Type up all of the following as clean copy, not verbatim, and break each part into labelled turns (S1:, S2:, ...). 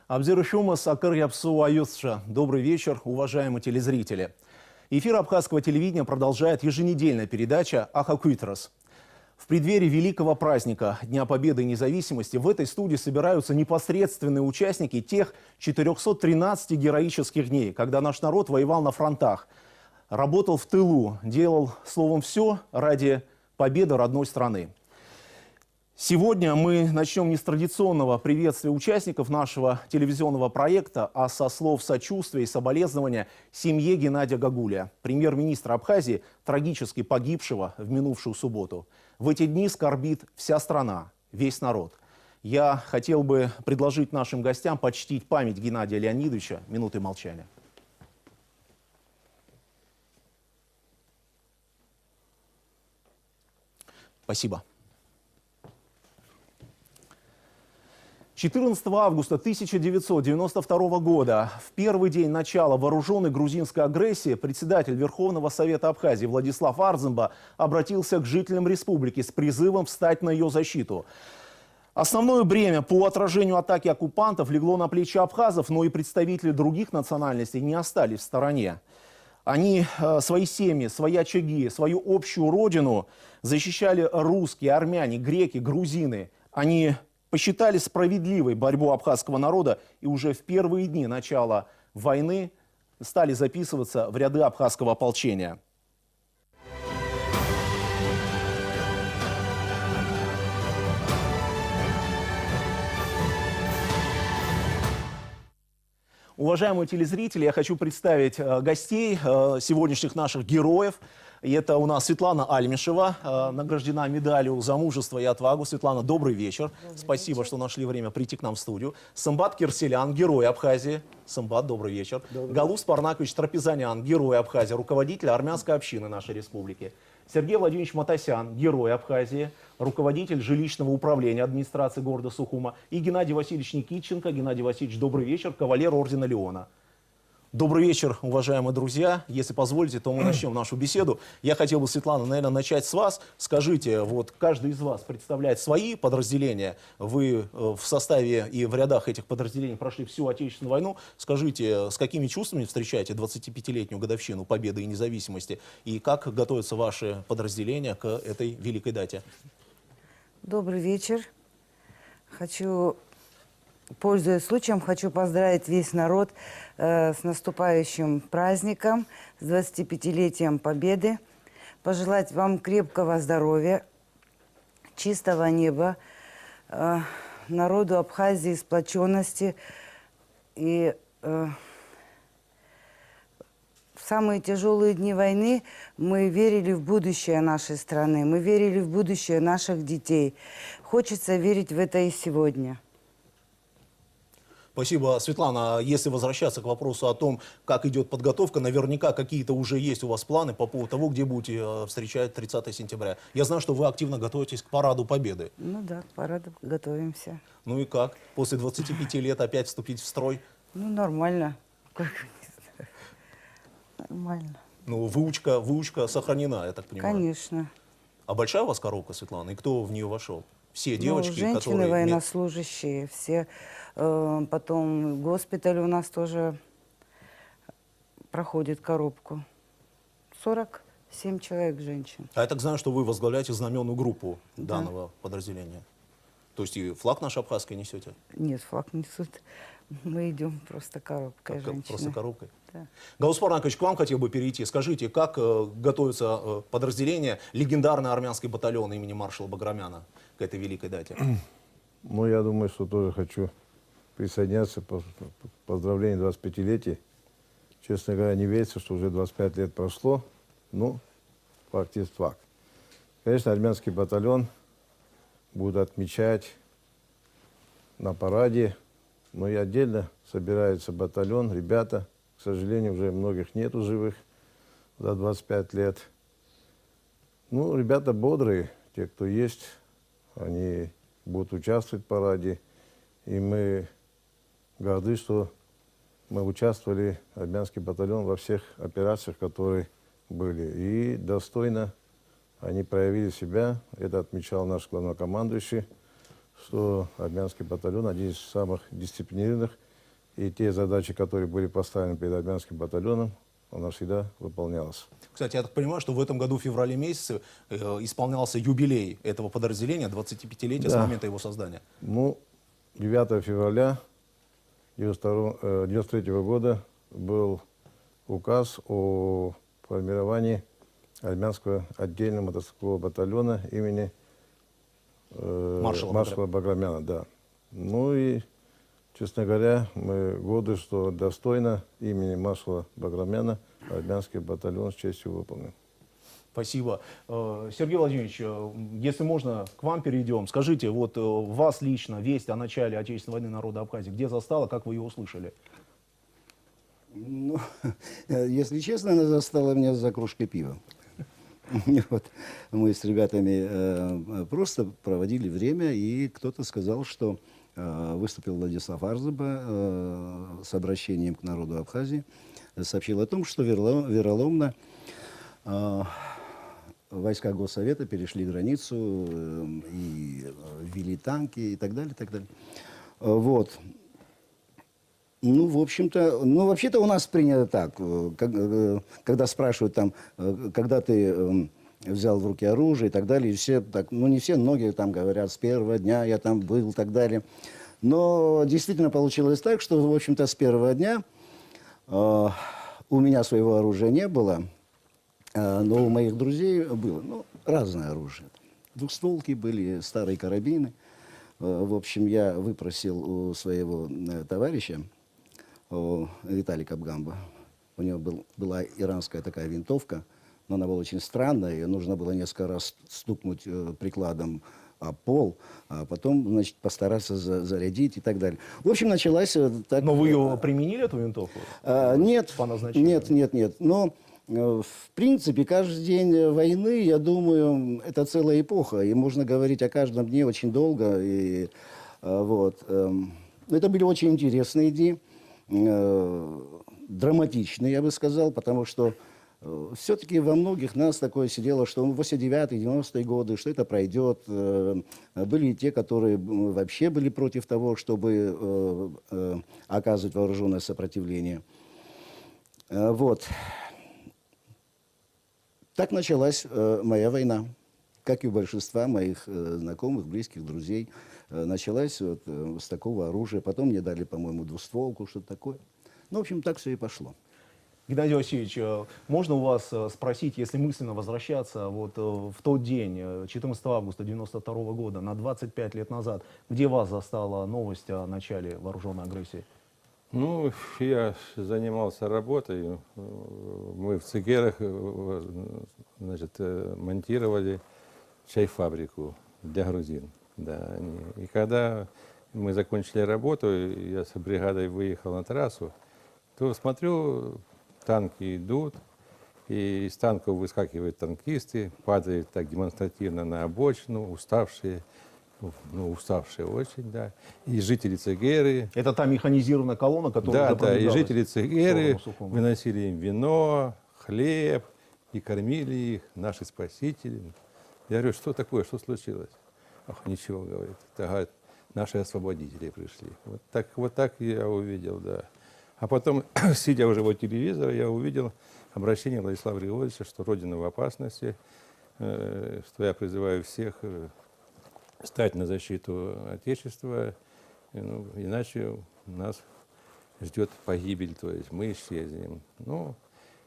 S1: Абзирышумас акыр япсу аюсша. Добрый вечер, уважаемые телезрители. Эфир абхазского телевидения продолжает еженедельная передача «Ахакуйтрас». В преддверии великого праздника Дня Победы и Независимости в этой студии собираются непосредственные участники тех 413 героических дней, когда наш народ воевал на фронтах, работал в тылу, делал, словом, все ради победы родной страны. Сегодня мы начнем не с традиционного приветствия участников нашего телевизионного проекта, а со слов сочувствия и соболезнования семье Геннадия Гагулия, премьер-министра Абхазии, трагически погибшего в минувшую субботу. В эти дни скорбит вся страна, весь народ. Я хотел бы предложить нашим гостям почтить память Геннадия Леонидовича минутой молчания. Спасибо. 14 августа 1992 года, в первый день начала вооруженной грузинской агрессии, председатель Верховного Совета Абхазии Владислав Арзымба обратился к жителям республики с призывом встать на ее защиту. Основное бремя по отражению атаки оккупантов легло на плечи абхазов, но и представители других национальностей не остались в стороне. Они свои семьи, свои очаги, свою общую родину защищали русские, армяне, греки, грузины. Они посчитали справедливой борьбу абхазского народа и уже в первые дни начала войны стали записываться в ряды абхазского ополчения. Уважаемые телезрители, я хочу представить гостей, сегодняшних наших героев. И это у нас Светлана Альмишева, награждена медалью за мужество и отвагу. Светлана, добрый вечер. Спасибо, что нашли время прийти к нам в студию. Самбат Кирселян, герой Абхазии. Самбат, добрый вечер. Галус Парнакович Трапезанян, герой Абхазии, руководитель армянской общины нашей республики. Сергей Владимирович Матасян, герой Абхазии, руководитель жилищного управления администрации города Сухума. И Геннадий Васильевич Никитченко. Геннадий Васильевич, добрый вечер, кавалер ордена Леона. Добрый вечер, уважаемые друзья. Если позволите, то мы начнем нашу беседу. Я хотел бы, Светлана, наверное, начать с вас. Скажите, вот каждый из вас представляет свои подразделения. Вы в составе и в рядах этих подразделений прошли всю Отечественную войну. Скажите, с какими чувствами встречаете 25-летнюю годовщину Победы и Независимости? И как готовятся ваши подразделения к этой великой дате?
S2: Добрый вечер. Пользуясь случаем, хочу поздравить весь народ с наступающим праздником, с 25-летием Победы. Пожелать вам крепкого здоровья, чистого неба, народу Абхазии сплоченности. И в самые тяжелые дни войны мы верили в будущее нашей страны, мы верили в будущее наших детей. Хочется верить в это и сегодня.
S1: Спасибо, Светлана. Если возвращаться к вопросу о том, как идет подготовка, наверняка какие-то уже есть у вас планы по поводу того, где будете встречать 30 сентября. Я знаю, что вы активно готовитесь к Параду Победы.
S2: Ну да, к параду готовимся.
S1: Ну и как? После 25 лет опять вступить в строй?
S2: Ну, нормально. Нормально.
S1: Ну, выучка сохранена, я так понимаю.
S2: Конечно.
S1: А большая у вас коробка, Светлана? И кто в нее вошел? Все девочки,
S2: женщины,
S1: которые...
S2: военнослужащие, все. Потом госпиталь у нас тоже проходит коробку. 47 человек женщин.
S1: А я так знаю, что вы возглавляете знаменную группу данного подразделения. То есть и флаг наш абхазский несете?
S2: Нет, флаг несут. Мы идем просто коробкой женщины.
S1: Просто коробкой?
S2: Да.
S1: Галус Парнакович, к вам хотел бы перейти. Скажите, как готовится подразделение, легендарный армянский батальон имени маршала Баграмяна к этой великой дате?
S3: Ну, я думаю, что тоже хочу присоединяться к поздравлению 25-летия. Честно говоря, не верится, что уже 25 лет прошло. Ну, факт есть факт. Конечно, армянский батальон будут отмечать на параде, но и отдельно собирается батальон. Ребята, к сожалению, уже многих нету живых за 25 лет. Ну, ребята бодрые, те, кто есть, они будут участвовать в параде. И мы горды, что мы участвовали, армянский батальон, во всех операциях, которые были. И достойно они проявили себя. Это отмечал наш главнокомандующий, что армянский батальон один из самых дисциплинированных И те задачи, которые были поставлены перед армянским батальоном, она всегда выполнялась.
S1: Кстати, я так понимаю, что в этом году, в феврале месяце, исполнялся юбилей этого подразделения, 25-летие с
S3: Да.
S1: момента его создания.
S3: Ну, 9 февраля 1993 года был указ о формировании армянского отдельного мотоциклового батальона имени
S1: Маршала
S3: Баграмяна. Да. Ну и, честно говоря, мы горды, что достойно имени маршала Баграмяна армянский батальон с честью выполнил.
S1: Спасибо. Сергей Владимирович, если можно, к вам перейдем. Скажите, вот вас лично весть о начале Отечественной войны народа Абхазии, где застала, как вы ее услышали?
S4: Ну, если честно, она застала меня за кружкой пива. Вот. Мы с ребятами просто проводили время, и кто-то сказал, что выступил Владислав Арзаба с обращением к народу Абхазии, сообщил о том, что вероломно войска Госсовета перешли границу и ввели танки и так далее, и так далее. Вот. Ну, в общем-то, ну, вообще-то у нас принято так, когда спрашивают там, когда ты взял в руки оружие и так далее, и все так, ну, не все, многие там говорят, с первого дня я там был и так далее. Но действительно получилось так, что, в общем-то, с первого дня у меня своего оружия не было, но у моих друзей было, ну, разное оружие. Двухстволки были, старые карабины. В общем, я выпросил у своего товарища, Виталика Абгамба. У него была иранская такая винтовка, но она была очень странная, и нужно было несколько раз стукнуть прикладом о пол, а потом, значит, постараться зарядить и так далее. В общем, началась так...
S1: Но вы ее применили, эту винтовку?
S4: Нет,
S1: По назначению?
S4: нет. Но, в принципе, каждый день войны, я думаю, это целая эпоха, и можно говорить о каждом дне очень долго. И, вот. Это были очень интересные дни, драматичные, я бы сказал, потому что все-таки во многих нас такое сидело, что 89-е, 90-е годы, что это пройдет. Были и те, которые вообще были против того, чтобы оказывать вооруженное сопротивление. Вот. Так началась моя война, как и у большинства моих знакомых, близких, друзей. Началась вот с такого оружия. Потом мне дали, по-моему, двустволку, что-то такое. Ну, в общем, так все и пошло.
S1: Геннадий Васильевич, можно у вас спросить, если мысленно возвращаться вот в тот день, 14 августа 1992 года, на 25 лет назад, где вас застала новость о начале вооруженной агрессии?
S5: Ну, я занимался работой. Мы в Цигерах, значит, монтировали чайфабрику для грузин. Да, и когда мы закончили работу, я с бригадой выехал на трассу, то смотрю, танки идут, и из танков выскакивают танкисты, падают так демонстративно на обочину, уставшие, ну, уставшие очень, да. И жители Цигеры.
S1: Это та механизированная колонна, которая
S5: Да, и жители
S1: в
S5: Цигеры
S1: сторону Сухума.
S5: выносили им вино, хлеб и кормили их, наши спасители. Я говорю, что такое, что случилось? Ах, ничего, говорит, это, говорит, наши освободители пришли. Вот так я увидел, да. А потом, сидя уже у телевизора, я увидел обращение Владислава Григорьевича, что Родина в опасности, что я призываю всех стать на защиту Отечества, ну, иначе нас ждет погибель, то есть мы исчезнем. Ну,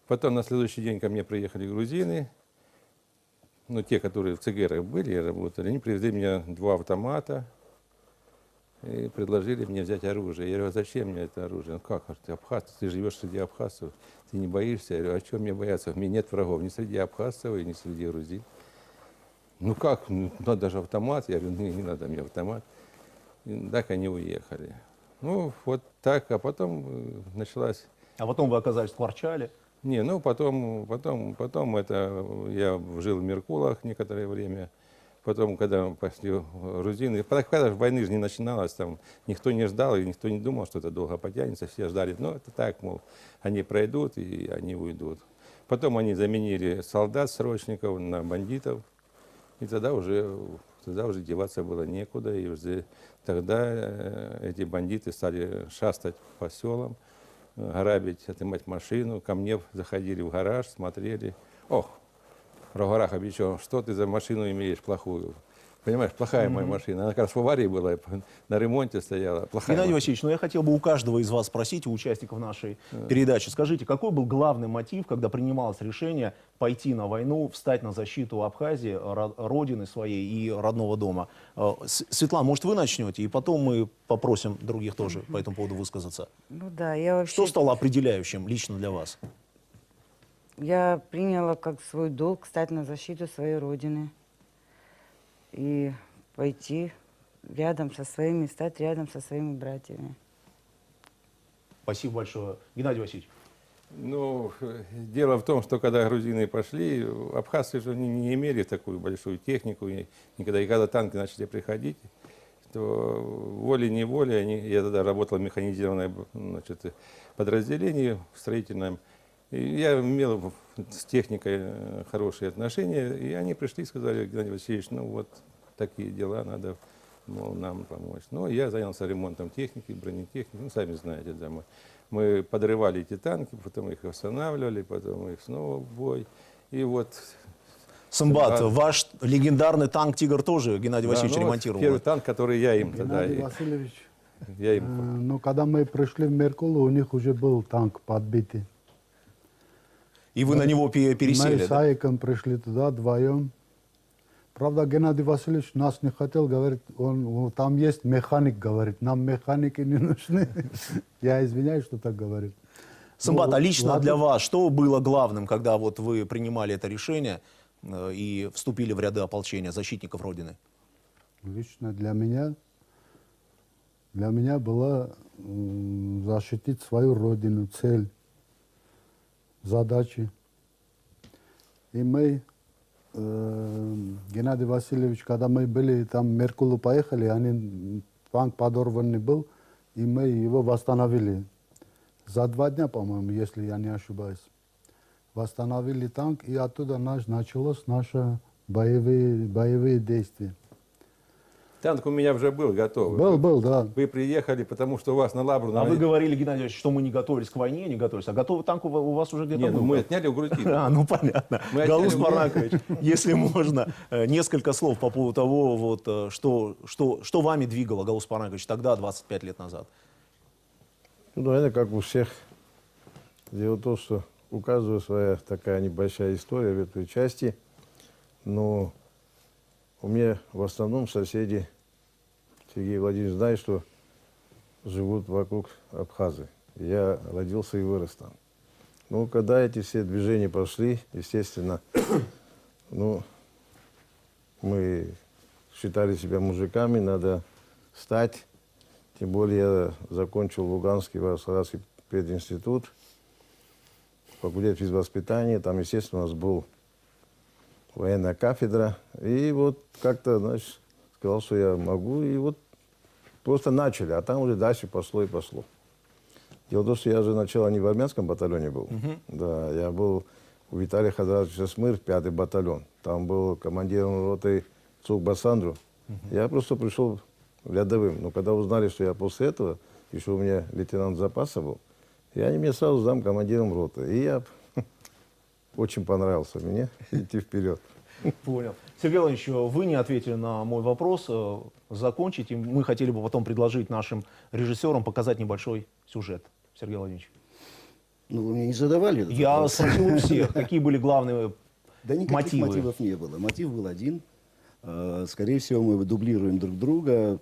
S5: потом на следующий день ко мне приехали грузины, ну, те, которые в Цигерах были и работали, они привезли мне 2 автомата и предложили мне взять оружие. Я говорю, а зачем мне это оружие? Ну, как, ты абхазец, ты живешь среди абхазцев, ты не боишься? Я говорю, а чего мне бояться? У меня нет врагов ни среди абхазцев и ни среди грузин. Ну как, ну, надо же автомат. Я говорю, не надо мне автомат. И так они уехали. Ну, вот так, а потом началась...
S1: А потом вы оказались в Кварчале.
S5: Не, ну потом это я жил в Меркулах некоторое время. Потом, когда пошли грузины, когда войны же не начиналась, там никто не ждал и никто не думал, что это долго потянется. Все ждали, ну это так, мол, они пройдут и они уйдут. Потом они заменили солдат, срочников на бандитов. И тогда уже туда уже деваться было некуда. И уже тогда эти бандиты стали шастать по селам, грабить, отнимать машину. Ко мне заходили в гараж, смотрели. Ох, Рогорах обещал, что ты за машину имеешь плохую? Понимаешь, плохая моя машина. Она как раз в аварии была, на ремонте стояла. Плохая
S1: Геннадий
S5: машина.
S1: Васильевич, ну я хотел бы у каждого из вас спросить, у участников нашей передачи, скажите, какой был главный мотив, когда принималось решение пойти на войну, встать на защиту Абхазии, родины своей и родного дома? Светлана, может, вы начнете, и потом мы попросим других тоже по этому поводу высказаться.
S2: Ну да, я вообще...
S1: Что стало определяющим лично для вас?
S2: Я приняла как свой долг стать на защиту своей родины. И пойти рядом со своими, стать рядом со своими братьями.
S1: Спасибо большое. Геннадий Васильевич.
S5: Ну, дело в том, что когда грузины пошли, абхазцы же не имели такую большую технику, и когда танки начали приходить, то волей-неволей, я тогда работал в механизированном, значит, подразделении строительном, и я имел с техникой хорошие отношения, и они пришли и сказали: Геннадий Васильевич, ну вот такие дела, надо, мол, нам помочь. Ну, я занялся ремонтом техники, бронетехники, ну, сами знаете, да, мы подрывали эти танки, потом их восстанавливали, потом их снова в бой, и вот...
S1: Самбат,
S5: Самбат.
S1: ваш легендарный танк «Тигр» тоже Геннадий
S5: Да,
S1: Васильевич
S5: ну, вот
S1: ремонтировал.
S5: первый танк, который я им тогда...
S6: Геннадий Васильевич,
S5: Я им...
S6: ну, когда мы пришли в Меркулу, у них уже был танк подбитый.
S1: И вы на него
S6: Мы
S1: пересели,
S6: с
S1: да?
S6: Айком пришли туда вдвоем. Правда, Геннадий Васильевич нас не хотел, говорит, там есть механик, говорит, нам механики не нужны. Я извиняюсь, что так говорит.
S1: Самбат,
S6: Ну,
S1: а лично
S6: ладно.
S1: для вас что было главным, когда вот вы принимали это решение и вступили в ряды ополчения защитников Родины?
S6: Лично для меня была защитить свою родину, цель, задачи. И мы, Геннадий Васильевич, когда мы были там, в Меркулу поехали, танк подорванный был, и мы его восстановили. За 2 дня, по-моему, если я не ошибаюсь. Восстановили танк, и оттуда началось наши боевые действия.
S5: Танк у меня уже был готовый.
S6: Был, да.
S5: Вы приехали, потому что у вас на Лабру...
S1: А вы говорили, Геннадий Васильевич, что мы не готовились к войне, не готовились. А готовый танк у вас уже где-то
S5: Нет,
S1: был?
S5: ну мы отняли у грузин.
S1: А, ну понятно.
S5: Мы отняли
S1: Галус
S5: у меня.
S1: Парнакович, если можно, несколько слов по поводу того, вот, что вами двигало, Галус Парнакович, тогда, 25 лет назад.
S3: Ну, наверное, как у всех. Дело в том, что у каждого своя такая небольшая история в этой части. Но у меня в основном соседи, Сергей Владимирович знает, что живут вокруг Абхазии. Я родился и вырос там. Ну, когда эти все движения пошли, естественно, ну, мы считали себя мужиками, надо встать. Тем более я закончил Луганский Варшавский пединститут, факультет физвоспитания. Там, естественно, у нас был военная кафедра. И вот как-то, значит, сказал, что я могу. И вот просто начали, а там уже дальше пошло и пошло. Дело в том, что я же сначала не в армянском батальоне был. Да, я был у Виталия Хадратовича Смыр, 5-й батальон. Там был командиром роты Цук Басандру. Я просто пришел рядовым. Но когда узнали, что я после этого, еще у меня лейтенант запаса был, и они меня сразу зам командиром роты. И я очень понравился мне идти вперед.
S1: Понял. Сергей Владимирович, вы не ответили на мой вопрос. Закончить. И мы хотели бы потом предложить нашим режиссерам показать небольшой сюжет. Сергей Владимирович.
S4: Ну, вы мне не задавали этот
S1: Я
S4: вопрос.
S1: спросил у всех, какие были главные
S4: Да никаких
S1: мотивы.
S4: мотивов не было. Мотив был один. Скорее всего, мы дублируем друг друга.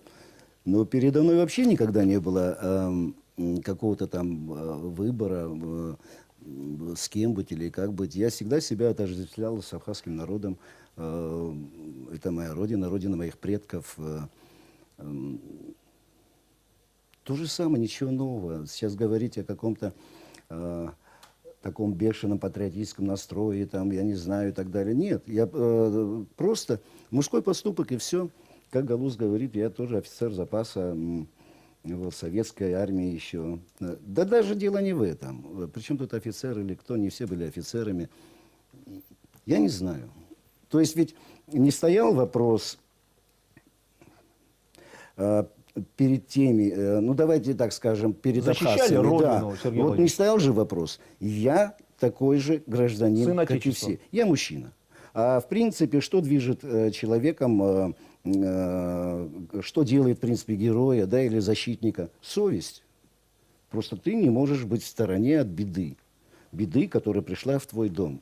S4: Но передо мной вообще никогда не было какого-то там выбора, с кем быть или как быть. Я всегда себя отождествлял с абхазским народом. Это моя родина, родина моих предков. То же самое, ничего нового. Сейчас говорить о каком-то таком бешеном патриотическом настрое, там, я не знаю, и так далее. Нет, я просто мужской поступок и все. Как Галус говорит, я тоже офицер запаса в советской армии еще. Да даже дело не в этом. Причем тут офицер или кто, не все были офицерами. Я не знаю. То есть ведь не стоял вопрос перед теми, ну давайте так скажем, перед
S1: Защищали
S4: абхазцами.
S1: родину,
S4: Да.
S1: Сергей
S4: Вот не
S1: Владимирович.
S4: стоял же вопрос. Я такой же гражданин,
S1: Сын
S4: как и
S1: Отечества.
S4: все. Я мужчина. А в принципе, что движет человеком, что делает, в принципе, героя, да, или защитника? Совесть. Просто ты не можешь быть в стороне от беды. Беды, которая пришла в твой дом.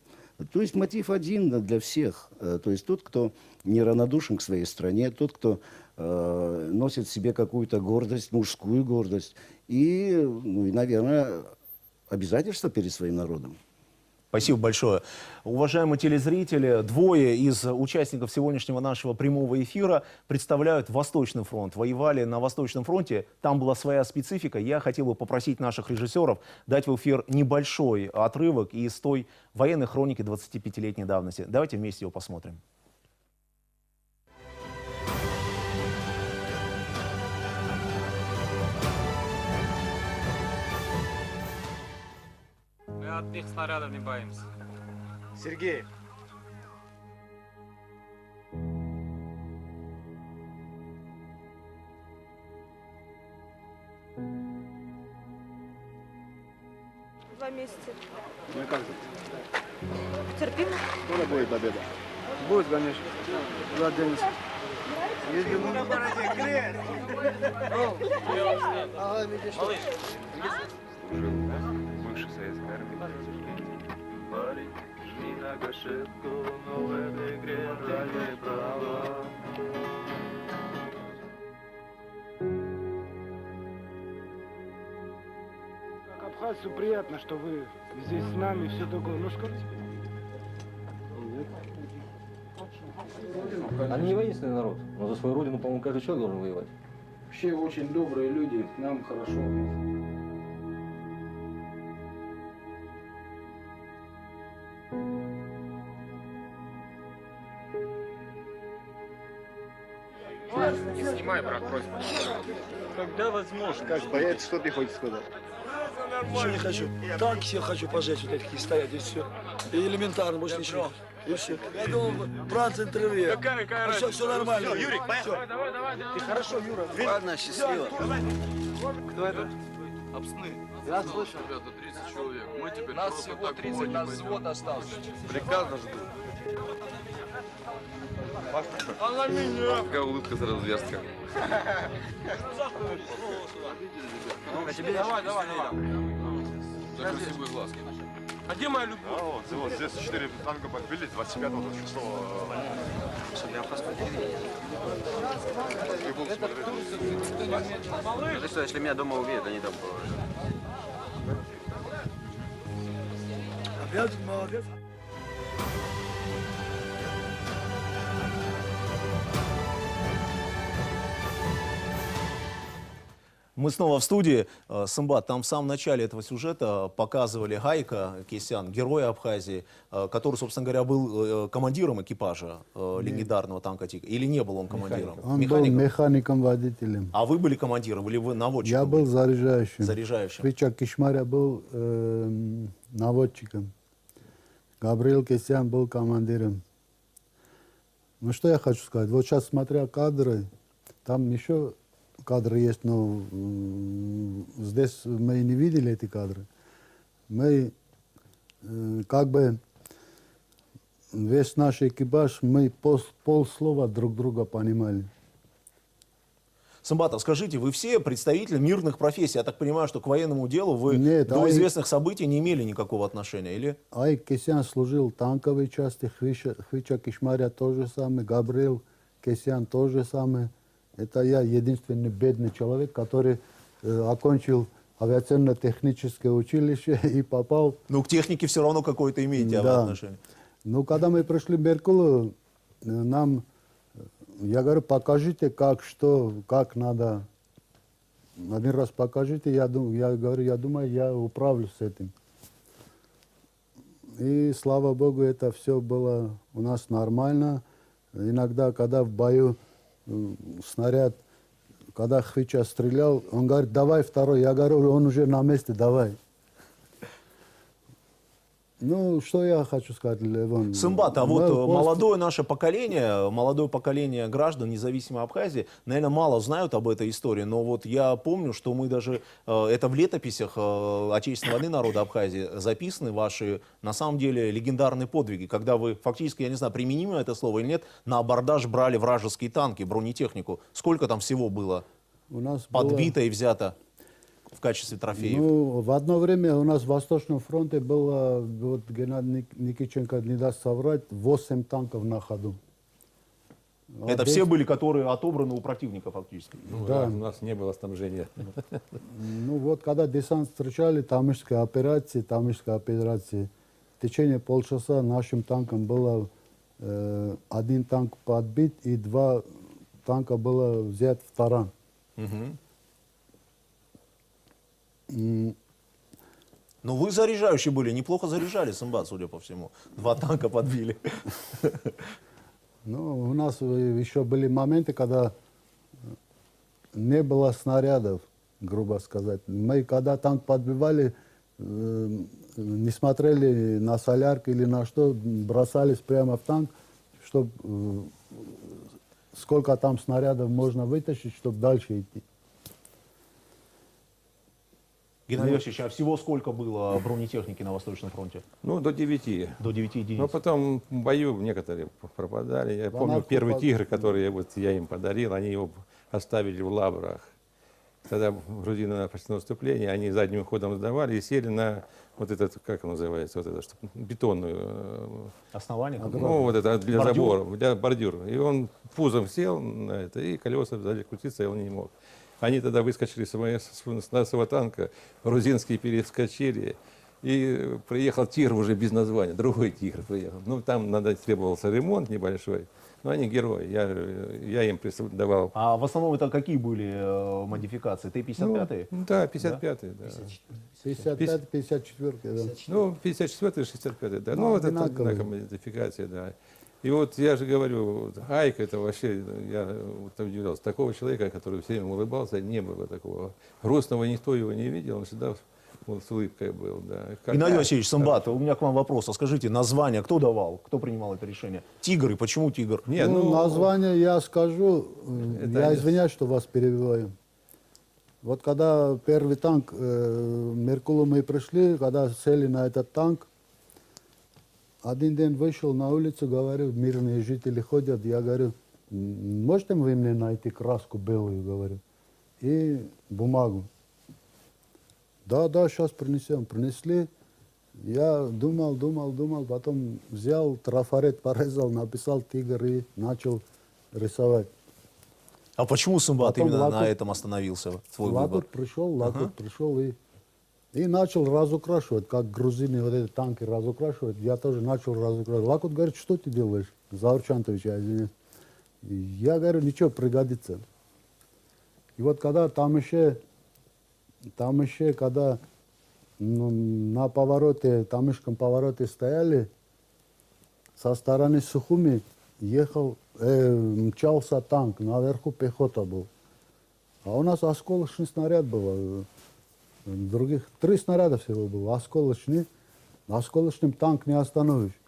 S4: То есть мотив один для всех. То есть тот, кто неравнодушен к своей стране, тот, кто носит в себе какую-то гордость, мужскую гордость. И, ну, и, наверное, обязательства перед своим народом.
S1: Спасибо большое. Уважаемые телезрители, двое из участников сегодняшнего нашего прямого эфира представляют Восточный фронт. Воевали на Восточном фронте, там была своя специфика. Я хотел бы попросить наших режиссеров дать в эфир небольшой отрывок из той военной хроники 25-летней давности. Давайте вместе его посмотрим.
S7: Мы от их снарядов не боимся.
S8: Сергей,
S9: Два месяца.
S8: ну и как же?
S9: Терпимо.
S8: Скоро будет победа? Будет, конечно. Куда денешься? Если мы...
S10: бывшей советской армии, к сожалению. Парень, жми на гашетку, но в этой игре ради права.
S8: Как абхазцу приятно, что вы здесь с нами, все такое. Ну скажите.
S11: Они не воинственный народ, но за свою родину, по-моему, каждый человек должен воевать.
S8: Вообще очень добрые люди, нам хорошо.
S7: Не снимай, брат, просьба.
S8: Когда возможно? Как боец, что ты хочешь сказать?
S12: Ничего не хочу. Танки все хочу пожечь, вот такие стоят, и все. И элементарно, больше ничего. И все. Я думал, брат интервью.
S7: Какая
S12: Все нормально.
S7: Все, Юрик, поехали. Давай.
S12: Ты хорошо, Юра. Ладно, счастливо.
S7: Кто это? Обсны.
S12: Я слышу.
S7: Ребята, 30 человек. Мы теперь
S12: Нас
S7: просто
S12: всего
S7: так
S12: 30,
S7: не
S12: нас
S7: пойдем.
S12: взвод остался.
S7: Приказ нас ждут. А на меня! Какая улыбка сразу зверская. Давай. За красивые глазки. А где моя любовь?
S10: Вот здесь 4 танка подбили, 25-го до 6-го.
S12: Это что, если меня дома увидят, они там... Опять молодец.
S1: Мы снова в студии. Сымбат, там в самом начале этого сюжета показывали Гайка Кесян, героя Абхазии, который, собственно говоря, был командиром экипажа легендарного танка «Тигр». Или не был он командиром?
S6: Он был механиком-водителем.
S1: А вы были командиром или вы наводчиком?
S6: Я был заряжающим.
S1: Заряжающим.
S6: Хвича Кишмаря был наводчиком. Габриэл Кесян был командиром. Ну что я хочу сказать? Вот сейчас смотря кадры, там еще кадры есть, но здесь мы не видели эти кадры. Мы как бы весь наш экипаж, мы полслова друг друга понимали.
S1: Сымбат, скажите, вы все представители мирных профессий. Я так понимаю, что к военному делу вы
S6: Нет,
S1: до известных событий не имели никакого отношения, или?
S6: Айк Кесян служил в танковой части, Хвича Кишмаря то же самое, Габриэл Кесян то же самое. Это я единственный бедный человек, который окончил авиационно-техническое училище и попал...
S1: Ну, к технике все равно какое-то имеете
S6: Да.
S1: отношение.
S6: Ну, когда мы пришли в Меркулу, нам, я говорю, покажите, как, что, как надо. Один раз покажите, я говорю, я думаю, я управлюсь с этим. И, слава Богу, это все было у нас нормально. Иногда, когда в бою снаряд, когда Хвича стрелял, он говорит, давай второй. Я говорю, он уже на месте, давай. Ну, что я хочу сказать, Левон?
S1: Сымбат, а вот
S6: Мы просто-
S1: молодое поколение граждан независимой Абхазии, наверное, мало знают об этой истории, но вот я помню, что мы даже, это в летописях Отечественной войны народа Абхазии записаны ваши, на самом деле, легендарные подвиги, когда вы фактически, я не знаю, применимо это слово или нет, на абордаж брали вражеские танки, бронетехнику. Сколько там всего было
S6: у нас
S1: подбито и взято в качестве трофеев?
S6: Ну, в одно время у нас в Восточном фронте было, вот Геннадий Никитченко не даст соврать, 8 танков на ходу.
S1: Это все были, которые отобраны у противника фактически?
S5: Ну,
S6: Да.
S5: у нас не было снабжения.
S6: Ну вот, когда десант встречали, Тамышская операция, в течение полчаса нашим танкам было один танк подбит и 2 танка было взят в таран.
S1: Мгм.
S6: М,
S1: Ну, вы заряжающие были, неплохо заряжали, Сымбат, судя по всему. 2 танка подбили.
S6: Ну, у нас еще были моменты, когда не было снарядов, грубо сказать. Мы, когда танк подбивали, не смотрели на солярку или на что, бросались прямо в танк, чтобы сколько там снарядов можно вытащить, чтобы дальше идти.
S1: Геннадий Васильевич, а всего сколько было бронетехники на Восточном фронте?
S5: Ну, до 9.
S1: До 9 единиц.
S5: Но потом в бою некоторые пропадали. Я помню,
S6: Фанатку
S5: первый
S6: под-
S5: «Тигр», который вот я им подарил, они его оставили в лабрах. Тогда грузины начали наступление, они задним ходом сдавали и сели на вот этот, как он называется, вот это, бетонную,
S1: Основание?
S5: ну, вот это для
S1: Бордюр?
S5: забора, для бордюра. И он пузом сел на это, и колеса сзади крутиться, и он не мог. Они тогда выскочили с нашего танка, грузинские перескочили, и приехал «Тигр» уже без названия, другой «Тигр» приехал. Ну, там требовался ремонт небольшой, но они герои, я им давал.
S1: А в основном это какие были модификации? Т-55?
S5: Ну, да, 55-й, да.
S6: 55, 54, да.
S5: Ну, 54-й, 65-й, да. Ну, вот это
S6: одинаковые.
S5: одинаковая модификация, да. И вот я же говорю, вот Айк, это вообще, я вот удивлялся, такого человека, который все время улыбался, не было такого. Грустного никто его не видел, он всегда вот с улыбкой был, да.
S1: Геннадий Васильевич, Сымбат, у меня к вам вопрос. А скажите, название кто давал? Кто принимал это решение? «Тигр» и почему «Тигр»?
S5: Не,
S6: Ну, название я скажу,
S5: Это
S6: я
S5: не-
S6: извиняюсь, что вас перебиваю. Вот когда первый танк, Меркулу мы пришли, когда сели на этот танк, один день вышел на улицу, говорю, мирные жители ходят, я говорю, можете вы мне найти краску белую, говорю, и бумагу. Да, сейчас принесем. Принесли. Я думал, потом взял трафарет, порезал, написал «Тигр» и начал рисовать.
S1: А почему Сымбат
S6: Потом
S1: именно на
S6: Лакут-
S1: этом остановился? Свой
S6: Лакут
S1: выбор?
S6: пришел и начал разукрашивать, как грузины вот эти танки разукрашивают. Я тоже начал разукрашивать. Лакут говорит, что ты делаешь? Заурчантович, я извиняюсь. Я говорю, ничего, пригодится. И вот когда там еще когда на повороте, тамышском повороте стояли, со стороны Сухуми мчался танк, наверху пехота был. А у нас осколочный снаряд был. Других 3 снаряда всего было. Осколочным танк не остановишь.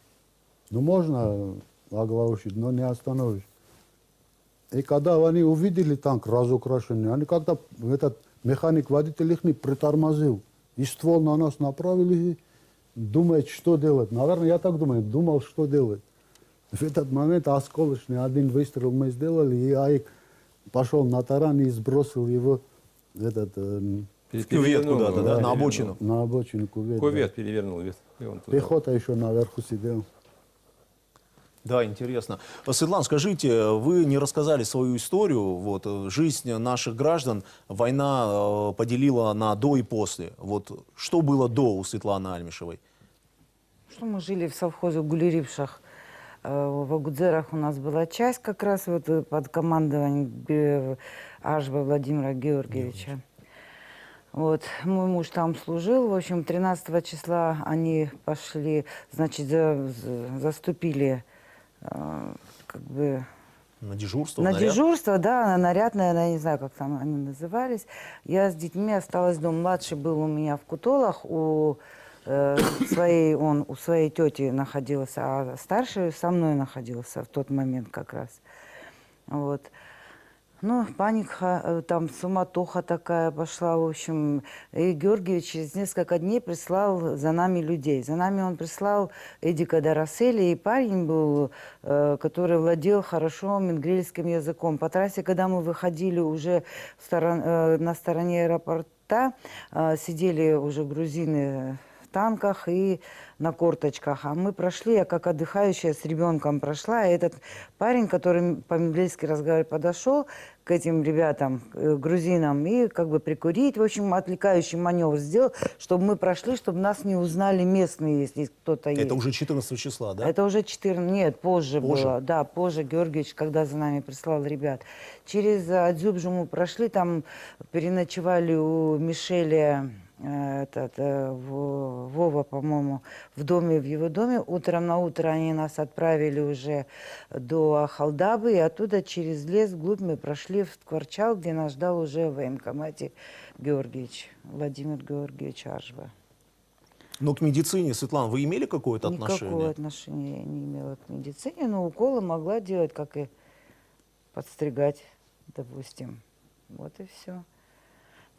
S6: Ну, можно оглаушить, но не остановишь. И когда они увидели танк разукрашенный, они как-то, этот механик-водитель их не притормозил. И ствол на нас направил и думает, что делать. Наверное, я так думаю, думал, что делать. В этот момент осколочный один выстрел мы сделали, и Аик пошел на таран и сбросил его в этот...
S1: Кювет куда-то, да, на обочину.
S6: На обочину кювет.
S5: Кювет перевернул. И он туда.
S6: Пехота еще наверху сидела.
S1: Да, интересно. Светлана, скажите, вы не рассказали свою историю. Вот, жизнь наших граждан, война поделила на до и после. Вот, что было до у Светланы Альмишевой?
S2: Что мы жили в совхозе Гулерившах. В Агудзерах у нас была часть как раз вот под командованием Ажба Владимира Георгиевича. Вот. Мой муж там служил. В общем, 13 числа они пошли, значит, заступили как бы...
S1: На дежурство?
S2: На
S1: наряд?
S2: дежурство, да, на наряд, наверное, я не знаю, как там они назывались. Я с детьми осталась дома. Младший был у меня в Кутолах у он у своей тети находился, а старший со мной находился в тот момент как раз. Вот. Ну, паника, там суматоха такая пошла, в общем. И Георгиевич через несколько дней прислал за нами людей. За нами он прислал Эдика Дороселя, и парень был, который владел хорошо мингрельским языком. По трассе, когда мы выходили уже на стороне аэропорта, сидели уже грузины в танках и на корточках. А мы прошли, я как отдыхающая с ребенком прошла, и этот парень, который по-мингрельски разговаривает, подошел к этим ребятам, грузинам, и как бы прикурить, в общем, отвлекающий маневр сделал, чтобы мы прошли, чтобы нас не узнали местные, если кто-то есть.
S1: Это уже 14 числа, да?
S2: Это уже 14, нет, позже было. Да, позже Георгиевич, когда за нами прислал ребят. Через Адзюбжу мы прошли, там переночевали у Мишеля, Вова, по-моему, в его доме. Утром на утро они нас отправили уже до Ахалдабы, и оттуда через лес вглубь мы прошли в Кварчал, где нас ждал уже в военкомате Георгиевич, Владимир Георгиевич Ажба.
S1: Но к медицине, Светлана, вы имели какое-то отношение?
S2: Никакого отношения я не имела к медицине, но уколы могла делать, как и подстригать, допустим. Вот и все.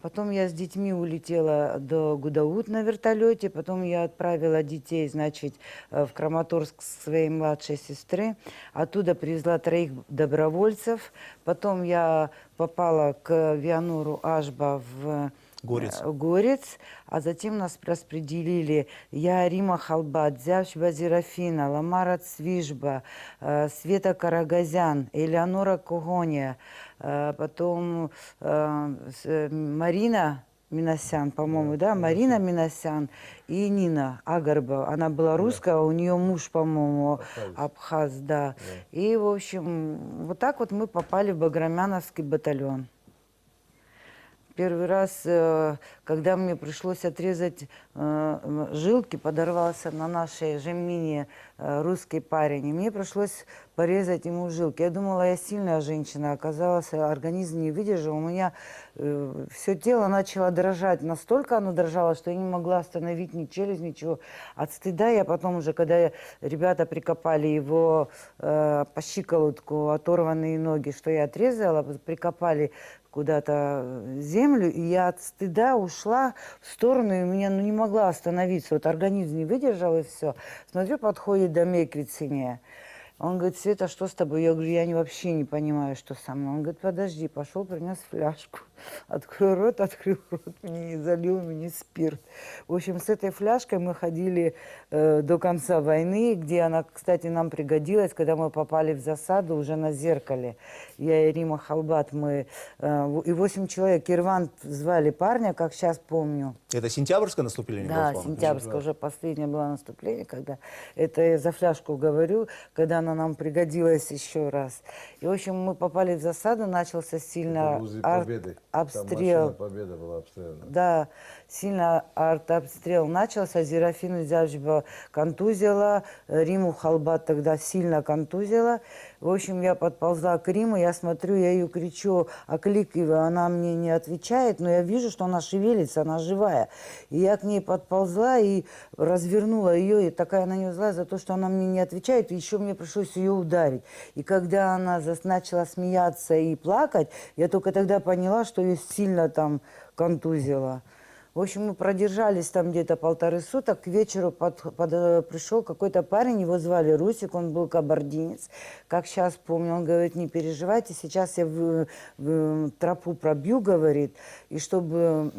S2: Потом я с детьми улетела до Гудаут на вертолете, потом я отправила детей, значит, в Краматорск к своей младшей сестре, оттуда привезла 3 добровольцев, потом я попала к Вианору Ажба в Горец, а затем нас распределили я, Рима Халбат, Зявчба Зерафина, Ламара Цвижба, Света Карагазян, Элеонора Когония, потом Марина Минасян, по-моему, да, Марина Минасян и Нина Агарба. Она была русская, а у нее муж, по-моему, абхаз, да. И, в общем, вот так вот мы попали в Баграмяновский батальон. Первый раз, когда мне пришлось отрезать жилки, подорвался на нашей жемине русский парень, и мне пришлось порезать ему жилки. Я думала, я сильная женщина, оказалось, организм не выдержал. У меня все тело начало дрожать, настолько оно дрожало, что я не могла остановить ни челюсть, ничего. От стыда я потом уже, когда ребята прикопали его по щиколотку, оторванные ноги, что я отрезала, прикопали куда-то землю, и я от стыда ушла в сторону, и у меня не могла остановиться. Вот организм не выдержал, и все. Смотрю, подходит Домек Вициния. Он говорит: Света, что с тобой? Я говорю: я вообще не понимаю, что со мной. Он говорит: подожди, пошел, принес фляжку. Открыл рот, мне залил мне спирт. В общем, с этой фляжкой мы ходили до конца войны, где она, кстати, нам пригодилась, когда мы попали в засаду уже на Зеркале. Я и Рима Халбат, мы и 8 человек. Ирван звали парня, как сейчас помню.
S1: Это сентябрьское наступление?
S2: Да, сентябрьское, уже последнее было наступление, когда это я за фляжку говорю, когда она нам пригодилась еще раз. И, в общем, мы попали в засаду, начался сильно обстрел.
S3: Победа была обстреляна.
S2: Да, сильно артобстрел начался, Зерафину Зявчба контузила, Риму Халбат тогда сильно контузила. В общем, я подползла к Риму, я смотрю, я ее кричу, окликиваю, она мне не отвечает, но я вижу, что она шевелится, она живая. И я к ней подползла и развернула ее, и такая на нее злая за то, что она мне не отвечает, и еще мне пришлось ее ударить. И когда она начала смеяться и плакать, я только тогда поняла, что ее сильно там контузило. В общем, мы продержались там где-то 1,5 суток. К вечеру пришел какой-то парень, его звали Русик, он был кабардинец. Как сейчас помню, он говорит: не переживайте, сейчас я в тропу пробью, говорит, и чтобы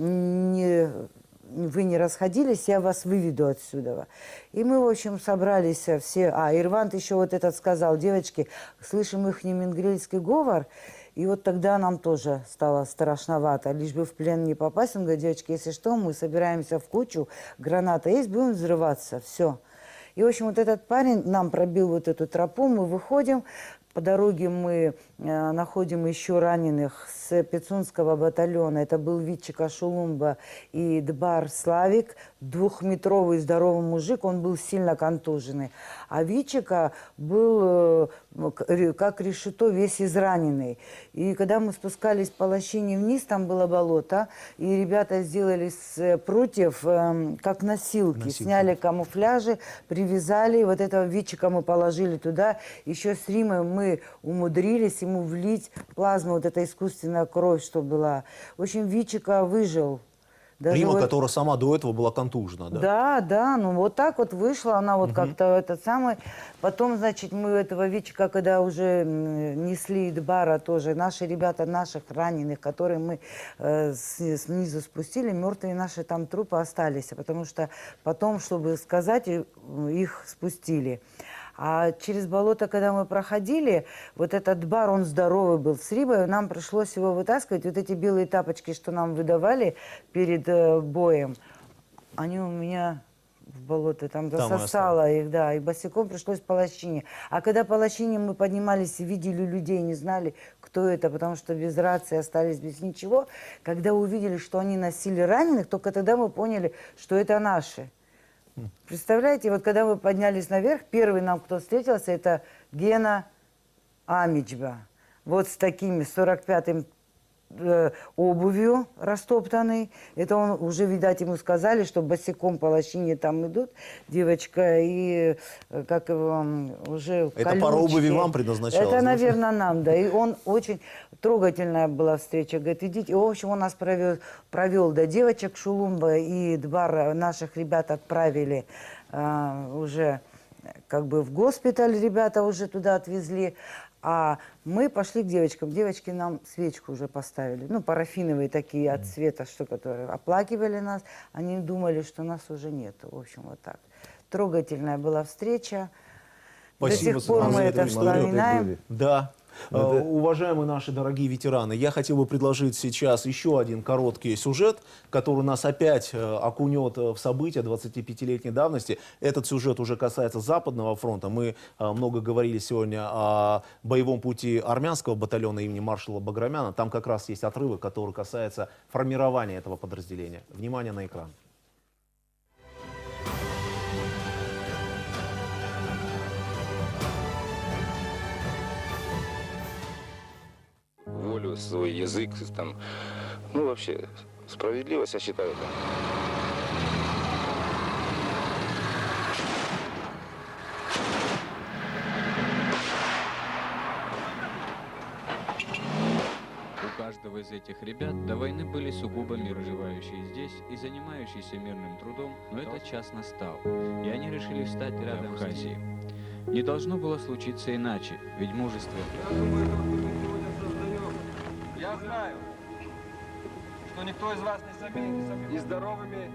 S2: вы не расходились, я вас выведу отсюда. И мы, в общем, собрались все. Ирвант еще вот этот сказал: девочки, слышим их мингрельский говор. И вот тогда нам тоже стало страшновато, лишь бы в плен не попасть. Он говорит: девочки, если что, мы собираемся в кучу, граната есть, будем взрываться, все. И, в общем, вот этот парень нам пробил вот эту тропу, мы выходим, По дороге мы находим еще раненых с Пицунского батальона. Это был Витчика Шулумба и Дбар Славик, 2-метровый здоровый мужик, он был сильно контуженный. А Витчика был как решето, весь израненный. И когда мы спускались по лощине вниз, там было болото, и ребята сделали с прутьев как носилки, сняли камуфляжи, привязали, вот этого Витчика мы положили туда. Еще с Римой мы умудрились ему влить плазму, вот эта искусственная кровь, что была. В общем, Витчика выжил. Даже
S1: Рима,
S2: вот...
S1: которая сама до этого была контужена, да?
S2: Да, да, ну вот так вот вышла она вот как-то этот самый. Потом, значит, мы этого Витчика, когда уже несли Дбара тоже, наши ребята, наших раненых, которые мы снизу спустили, мертвые наши там трупы остались, потому что потом, чтобы сказать, их спустили. А через болото, когда мы проходили, вот этот Дбар, он здоровый был с Рибой, нам пришлось его вытаскивать. Вот эти белые тапочки, что нам выдавали перед боем, они у меня в болото там засосало их, да, и босиком пришлось по лощине. А когда по лощине мы поднимались и видели людей, не знали, кто это, потому что без рации остались без ничего, когда увидели, что они носили раненых, только тогда мы поняли, что это наши. Представляете, вот когда мы поднялись наверх, первый нам, кто встретился, это Гена Амичба. Вот с такими 45-м обувью растоптанной. Это он уже, видать, ему сказали, что босиком по лощине там идут, девочка, и как его уже
S1: Это пара обуви вам предназначалась?
S2: Это, наверное, нам, да. И он очень трогательная была встреча. Говорит, идите. И, в общем, он нас провел до девочек Шулумба, и Дбар наших ребят отправили уже как бы в госпиталь, ребята уже туда отвезли. А мы пошли к девочкам. Девочки нам свечку уже поставили. Ну, парафиновые такие от цвета, что которые оплакивали нас. Они думали, что нас уже нет. В общем, вот так. Трогательная была встреча.
S1: Спасибо,
S2: до сих пор мы это вспоминаем.
S1: Да. Уважаемые наши дорогие ветераны, я хотел бы предложить сейчас еще один короткий сюжет, который нас опять окунет в события 25-летней давности. Этот сюжет уже касается Западного фронта. Мы много говорили сегодня о боевом пути армянского батальона имени маршала Баграмяна. Там как раз есть отрывок, который касается формирования этого подразделения. Внимание на экран.
S13: Волю, свой язык, там, ну вообще, справедливость, я считаю.
S14: У каждого из этих ребят до войны были сугубо мирно живущие здесь и занимающиеся мирным трудом, но этот час настал, и они решили встать рядом с Абхазией. Не должно было случиться иначе, ведь мужество...
S7: Я знаю, что никто из вас не забит и здоровыми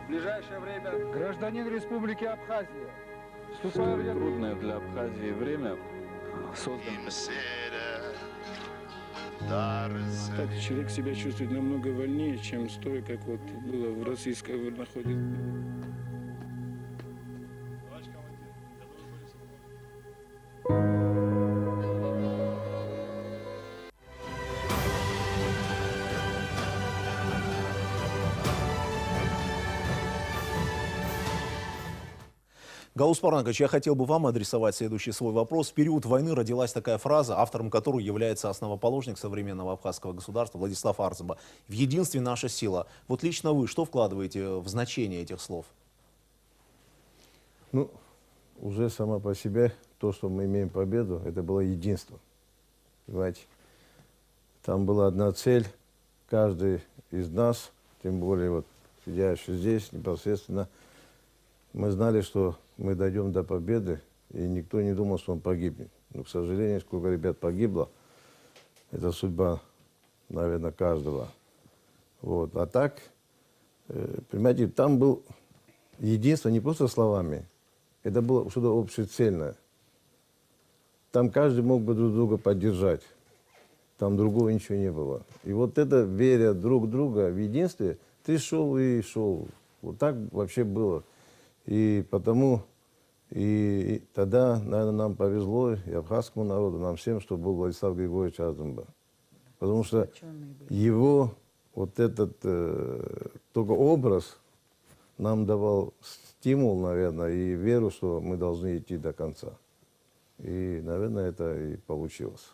S7: в ближайшее время.
S15: Гражданин Республики Абхазия,
S13: вступая в трудное для Абхазии время, создан...
S16: Так человек себя чувствует намного вольнее, чем стоя, как вот было в российской верноходе.
S1: Гаус Парнакович, я хотел бы вам адресовать следующий свой вопрос. В период войны родилась такая фраза, автором которой является основоположник современного абхазского государства Владислав Арзаба. В единстве наша сила. Вот лично вы что вкладываете в значение этих слов?
S3: Ну, уже сама по себе то, что мы имеем победу, это было единство. Понимаете? Там была одна цель, каждый из нас, тем более вот сидящий здесь непосредственно, мы знали, что мы дойдем до победы, и никто не думал, что он погибнет. Но, к сожалению, сколько ребят погибло, это судьба, наверное, каждого. Вот. А так, понимаете, там было единство не просто словами, это было что-то общецельное. Там каждый мог бы друг друга поддержать, там другого ничего не было. И вот это, веря друг в друга в единстве, ты шел и шел. Вот так вообще было. И потому И тогда, наверное, нам повезло, и абхазскому народу, нам всем, что был Владислав Григорьевич Азымба. Потому что его вот этот только образ нам давал стимул, наверное, и веру, что мы должны идти до конца. И, наверное, это и получилось.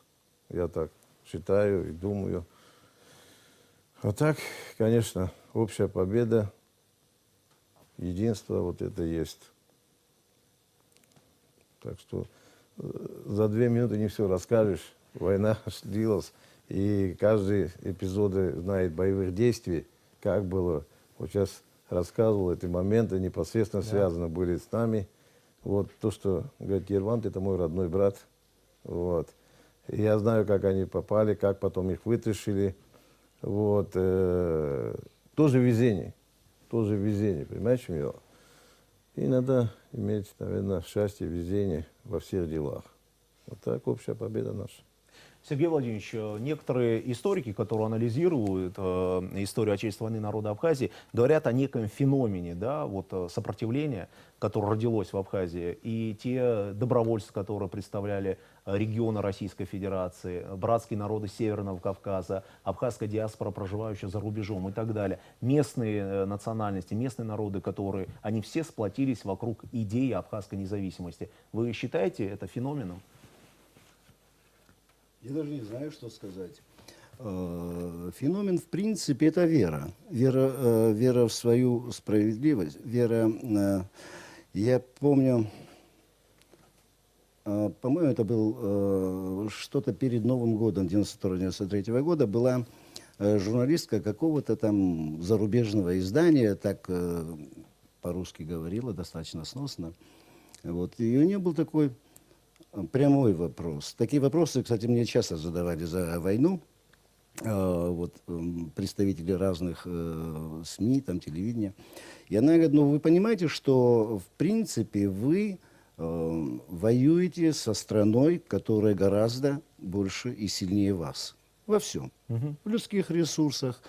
S3: Я так считаю и думаю. А так, конечно, общая победа, единство, вот это есть. Так что за 2 минуты не все расскажешь. Война длилась, и каждый эпизод знает боевых действий, как было. Вот сейчас рассказывал, эти моменты непосредственно связаны были с нами. Вот то, что говорит Ервант, это мой родной брат. Вот. И я знаю, как они попали, как потом их вытащили. Вот. Тоже везение. Тоже везение, понимаете, в чем дело? И надо иметь, наверное, счастье, везение во всех делах. Вот так общая победа наша.
S1: Сергей Владимирович, некоторые историки, которые анализируют историю Отечественной войны народа Абхазии, говорят о неком феномене, да, вот, сопротивления, которое родилось в Абхазии, и те добровольцы, которые представляли регионы Российской Федерации, братские народы Северного Кавказа, абхазская диаспора, проживающая за рубежом и так далее. Местные национальности, местные народы, которые, они все сплотились вокруг идеи абхазской независимости. Вы считаете это феноменом?
S4: Я даже не знаю, что сказать. Феномен, в принципе, это вера. Вера в свою справедливость. Вера, я помню, по-моему, это был что-то перед Новым годом, 92-93 года, была журналистка какого-то там зарубежного издания, так по-русски говорила, достаточно сносно. Вот. И у нее был такой прямой вопрос. Такие вопросы, кстати, мне часто задавали за войну. Вот, представители разных СМИ, там, телевидения. И она говорит, ну вы понимаете, что в принципе вы воюете со страной, которая гораздо больше и сильнее вас. Во всем. В людских ресурсах,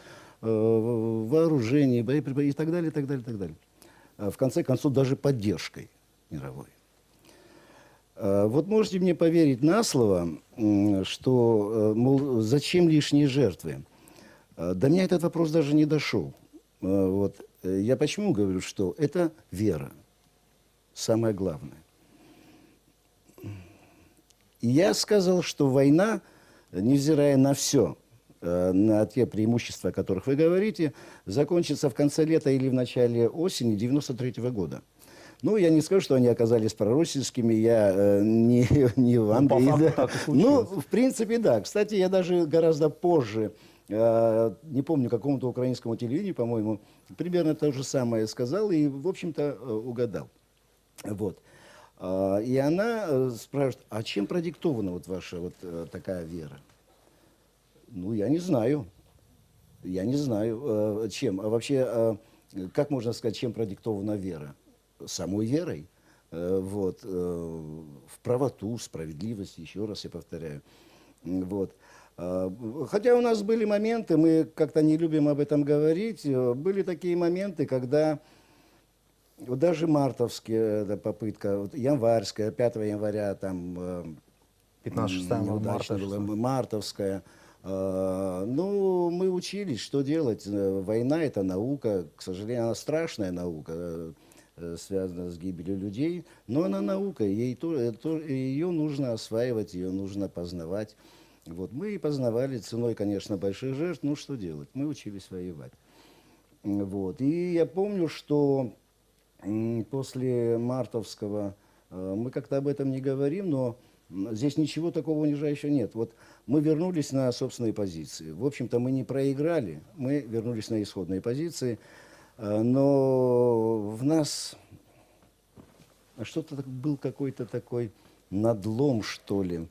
S4: вооружении, боеприпасах и так далее, и так далее, и так далее. В конце концов, даже поддержкой мировой. Вот можете мне поверить на слово, что, мол, зачем лишние жертвы? До меня этот вопрос даже не дошел. Вот. Я почему говорю, что это вера. Самое главное. И я сказал, что война, невзирая на все, на те преимущества, о которых вы говорите, закончится в конце лета или в начале осени 93-го года. Ну, я не скажу, что они оказались пророческими, я не в Англии. Ну, в принципе, да. Кстати, я даже гораздо позже, не помню, какому-то украинскому телевидению, по-моему, примерно то же самое сказал и, в общем-то, угадал. Вот. И она спрашивает, а чем продиктована вот ваша вот такая вера? Ну, я не знаю. Я не знаю, чем. А вообще, как можно сказать, чем продиктована вера? Самой верой, вот, в правоту, справедливость, еще раз я повторяю. Вот. Хотя у нас были моменты, мы как-то не любим об этом говорить, были такие моменты, когда вот даже мартовская попытка, вот, январская, 5 января, там,
S1: 15-6 марта
S4: была мартовская. Ну, мы учились, что делать. Война — это наука, к сожалению, она страшная наука, связана с гибелью людей, но она наука, ее нужно осваивать, ее нужно познавать. Вот. Мы и познавали ценой, конечно, больших жертв, ну что делать, мы учились воевать. Вот. И я помню, что после мартовского, мы как-то об этом не говорим, но здесь ничего такого унижающего нет. Вот мы вернулись на собственные позиции. В общем-то, мы не проиграли, мы вернулись на исходные позиции. Но в нас что-то был какой-то такой надлом, что ли.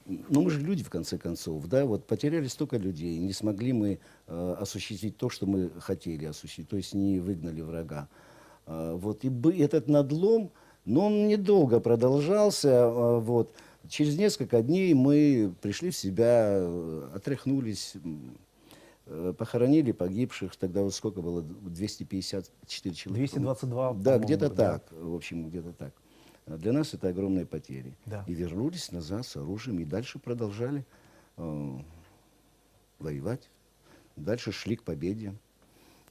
S4: Ну, мы же люди, в конце концов, да, вот потеряли столько людей, не смогли мы осуществить то, что мы хотели осуществить, то есть не выгнали врага. Вот, и этот надлом, но он недолго продолжался, вот. Через несколько дней мы пришли в себя, отряхнулись, похоронили погибших, тогда вот сколько было, 254 человека?
S1: 222.
S4: Да, где-то так, в общем, где-то так. Для нас это огромные потери.
S1: Да.
S4: И вернулись назад с оружием, и дальше продолжали воевать. Дальше шли к победе.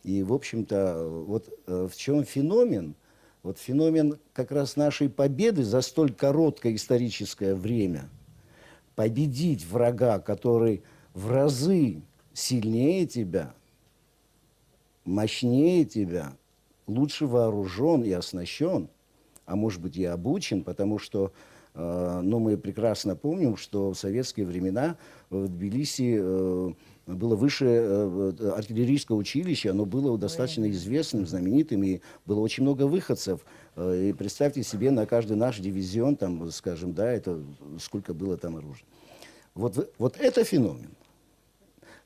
S4: И, в общем-то, вот в чем феномен? Вот феномен как раз нашей победы за столь короткое историческое время. Победить врага, который в разы сильнее тебя, мощнее тебя, лучше вооружен и оснащен, а может быть и обучен, потому что мы прекрасно помним, что в советские времена в Тбилиси было высшее артиллерийское училище, оно было достаточно известным, знаменитым, и было очень много выходцев. И представьте себе, на каждый наш дивизион, там, скажем, да, это сколько было там оружия. Вот это феномен.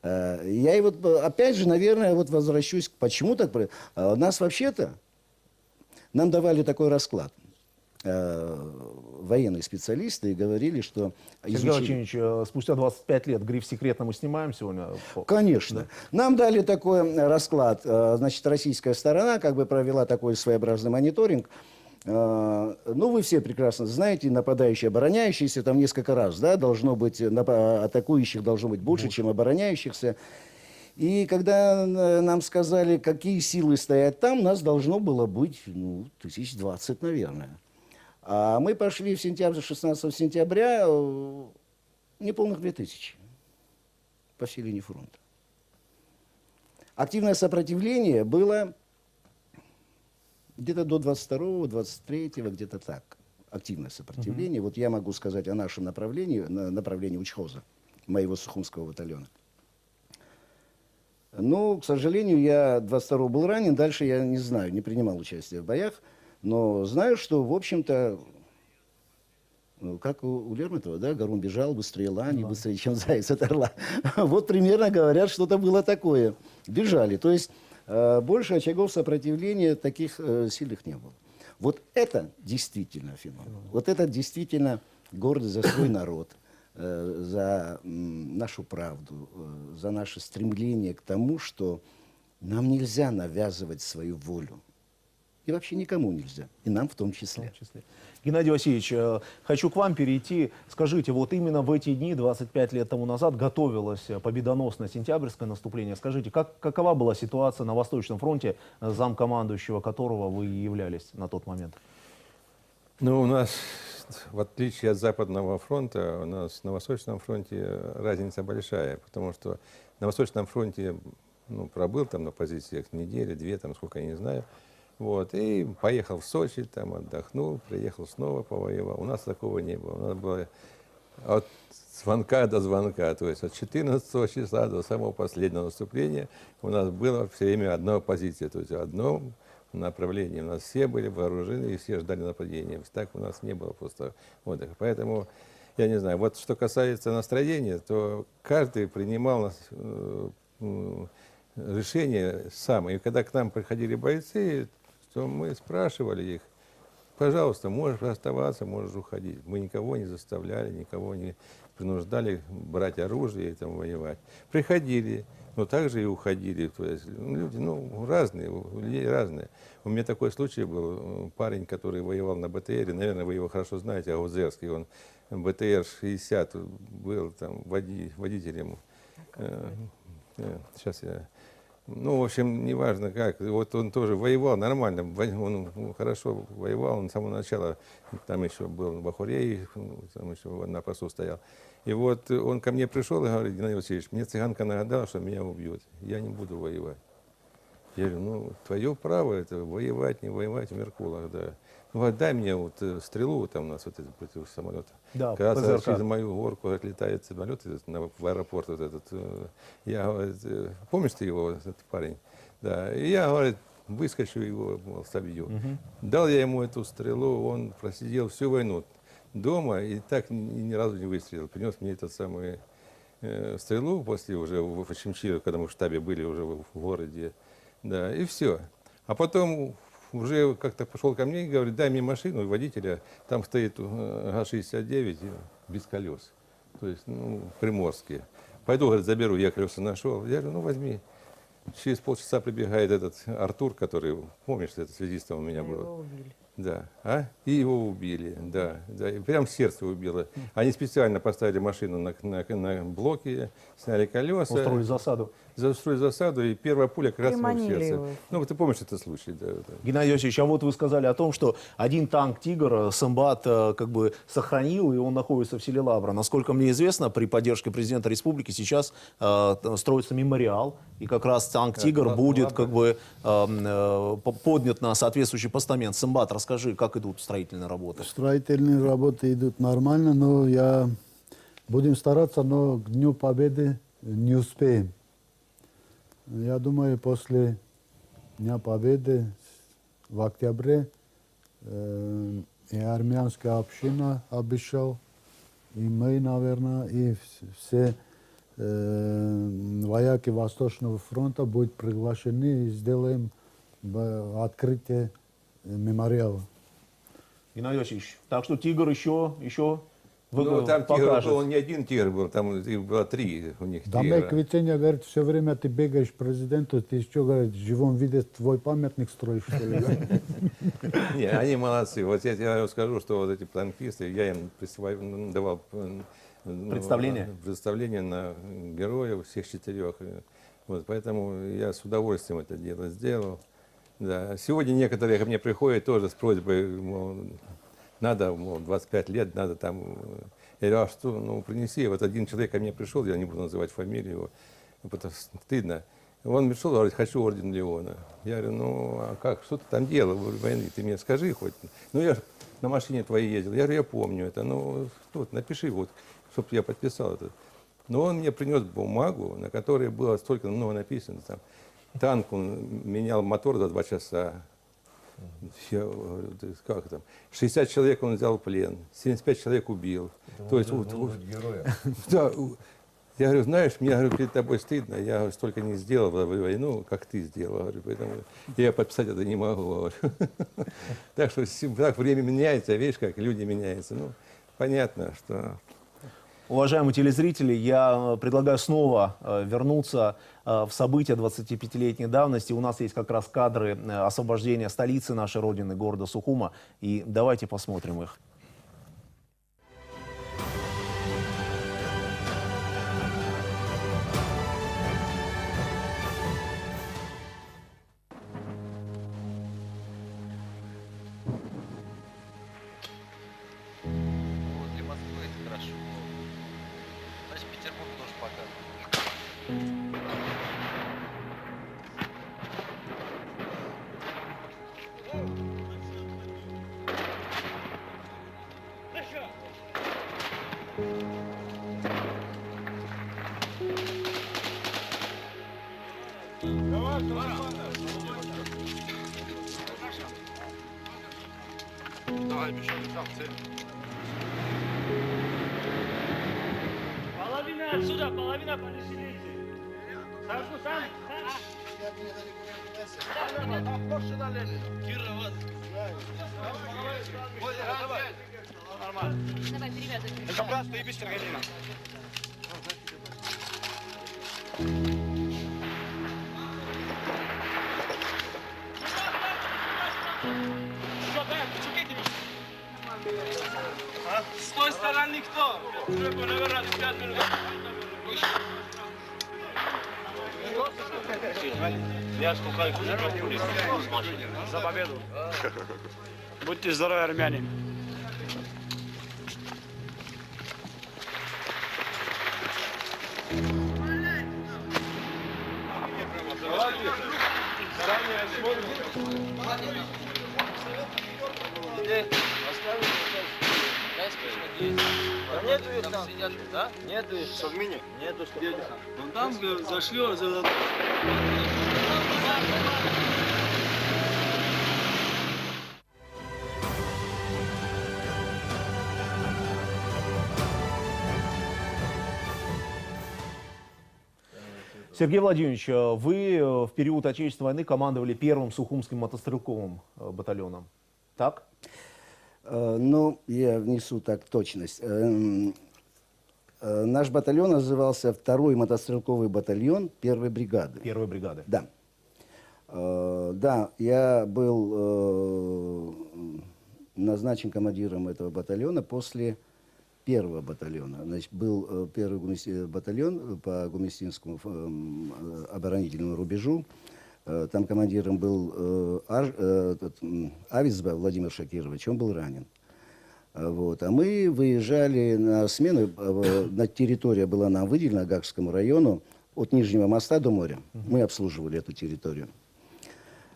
S4: Я и вот опять же, наверное, вот возвращусь, почему так? Нас вообще-то, нам давали такой расклад. Военные специалисты говорили, что...
S1: Сергей Владимирович, спустя 25 лет гриф «секретно» мы снимаем сегодня?
S4: Конечно. Да. Нам дали такой расклад. Значит, российская сторона как бы провела такой своеобразный мониторинг. Ну, вы все прекрасно знаете, нападающие, обороняющиеся, там несколько раз, да, должно быть, атакующих должно быть больше, чем обороняющихся. И когда нам сказали, какие силы стоят там, нас должно было быть, 1020, наверное. А мы пошли в сентябре, 16 сентября, неполных 2000 по всей линии фронта. Активное сопротивление было где-то до 22-го, 23-го, где-то так. Активное сопротивление. Вот я могу сказать о нашем направлении, направлении учхоза, моего Сухумского батальона. Но, к сожалению, я 22-го был ранен, дальше я не знаю, не принимал участия в боях. Но знаю, что, в общем-то, как у Лермонтова, да, Горун бежал быстрее лани, быстрее, чем заяц от орла. Вот примерно говорят, что-то было такое. Бежали. То есть больше очагов сопротивления таких сильных не было. Вот это действительно феномен. Вот это действительно гордость за свой народ, за нашу правду, за наше стремление к тому, что нам нельзя навязывать свою волю. И вообще никому нельзя, и нам в том числе.
S1: Геннадий Васильевич, хочу к вам перейти. Скажите, вот именно в эти дни, 25 лет тому назад, готовилось победоносное сентябрьское наступление. Скажите, какова была ситуация на Восточном фронте, замкомандующего которого вы являлись на тот момент?
S5: Ну, у нас, в отличие от Западного фронта, у нас на Восточном фронте разница большая, потому что на Восточном фронте, пробыл там на позициях недели, две, там сколько, я не знаю. Вот, и поехал в Сочи, там отдохнул, приехал снова, повоевал. У нас такого не было. У нас было от звонка до звонка, то есть от 14 числа до самого последнего наступления у нас было все время одна позиция, то есть одно направление. У нас все были вооружены и все ждали нападения. Так у нас не было просто отдыха. Поэтому, я не знаю, вот что касается настроения, то каждый принимал решение сам. И когда к нам приходили бойцы, то мы спрашивали их, пожалуйста, можешь оставаться, можешь уходить. Мы никого не заставляли, никого не принуждали брать оружие и там воевать. Приходили, но также и уходили. То есть люди, разные, у людей разные. У меня такой случай был, парень, который воевал на БТРе, наверное, вы его хорошо знаете, Аузерский, он БТР-60 был там водителем. Сейчас я... в общем, неважно как. Вот он тоже воевал нормально, он хорошо воевал, он с самого начала, там еще был в Бахуре, там еще на посту стоял. И вот он ко мне пришел и говорит: Геннадий Васильевич, мне цыганка нагадала, что меня убьют, я не буду воевать. Я говорю, твое право это воевать, не воевать в Меркулах, да. Дай мне вот стрелу, там у нас вот против самолета.
S1: Да,
S5: когда через мою горку отлетает самолет в аэропорт вот этот. Я говорю, помнишь ты его, этот парень? Да. И я, говорит, выскочу его, собью. Дал я ему эту стрелу, он просидел всю войну дома и так ни разу не выстрелил. Принес мне эту самую стрелу после уже в Очимчире, когда мы в штабе были уже в городе. Да, и все. А потом уже как-то пошел ко мне и говорит: дай мне машину водителя, там стоит ГАЗ-69 без колес, то есть, приморские. Пойду, говорит, заберу, я колеса нашел. Я говорю, возьми. Через полчаса прибегает этот Артур, который, помнишь, это связистом у меня был. Да, и его убили, да, и прям сердце убило. Они специально поставили машину на блоки, сняли колеса.
S1: Устроили засаду.
S5: Устроили засаду, и первая пуля как раз ему в
S2: Приманили
S5: сердце.
S2: его.
S5: Ну, ты помнишь этот случай, да.
S1: Геннадий Васильевич, а вот вы сказали о том, что один танк «Тигр» Сымбат как бы сохранил, и он находится в селе Лавра. Насколько мне известно, при поддержке президента республики сейчас строится мемориал, и как раз танк «Тигр» будет как бы поднят на соответствующий постамент. Сымбат, расскажи, как идут строительные работы?
S6: Строительные работы идут нормально, но будем стараться, но к Дню Победы не успеем. Я думаю, после Дня Победы в октябре и армянская община обещал, и мы, наверное, и все вояки Восточного фронта будут приглашены и сделаем открытие мемориала.
S1: Геннадий Васильевич, так что «Тигр» еще
S5: Ну, там «Тигр»
S1: покажет.
S5: был, не один «Тигр» был, там их было 3 у них
S6: Да,
S5: «Тигра».
S6: Квитения говорит, все время ты бегаешь к президенту, ты что, говорит, в живом виде твой памятник строишь, что ли?
S5: Не, они молодцы. Вот я скажу, что вот эти танкисты, я им давал представление на героев всех 4. Вот, поэтому я с удовольствием это дело сделал. Да. Сегодня некоторые ко мне приходят тоже с просьбой, мол, надо, мол, 25 лет, надо там... Я говорю, а что, ну, принеси. Вот один человек ко мне пришел, я не буду называть фамилию его, потому что стыдно. Он пришел, говорит, хочу орден Леона. Я говорю, ну, а как, что ты там делал во время войны, ты мне скажи хоть. Ну, я же на машине твоей ездил. Я говорю, я помню это, ну, вот, напиши, вот, чтобы я подписал это. Но он мне принес бумагу, на которой было столько много написано. Там, танк, он менял мотор за 2 часа. Я говорю, как там? 60 человек он взял в плен, 75 человек убил. То есть, да, я говорю, знаешь, мне, говорю, перед тобой стыдно, я, говорю, столько не сделал в войну, как ты сделал, говорю, поэтому я подписать это не могу, говорю. Так что так время меняется, видишь, как люди меняются. Ну, понятно, что...
S1: Уважаемые телезрители, я предлагаю снова вернуться в события 25-летней давности. У нас есть как раз кадры освобождения столицы нашей Родины, города Сухума. И давайте посмотрим их.
S7: Для Москвы это хорошо. Значит, Петербург тоже показывает.
S10: Половина отсюда, половина подошли. Сашку сам.
S9: Давай, перевязывай.
S10: Капкан, ты без терганина. С той стороны кто? Я сколько за победу. Будьте здоровы, армяне. Нету их там. Да? Нету их. Совмине? Нету, что там. Там зашли за...
S1: Сергей Владимирович, вы в период Отечественной войны командовали первым Сухумским мотострелковым батальоном, так?
S4: Ну, я внесу так точность. Наш батальон назывался 2-й мотострелковый батальон 1-й бригады.
S1: 1-й бригады.
S4: Да. Да, я был назначен командиром этого батальона после первого батальона. Значит, был первый батальон по Гуместинскому оборонительному рубежу. Там командиром был Авицба Владимир Шакирович, он был ранен. Вот. А мы выезжали на смену, на территория была нам выделена Гагскому району, от Нижнего моста до моря. Мы обслуживали эту территорию.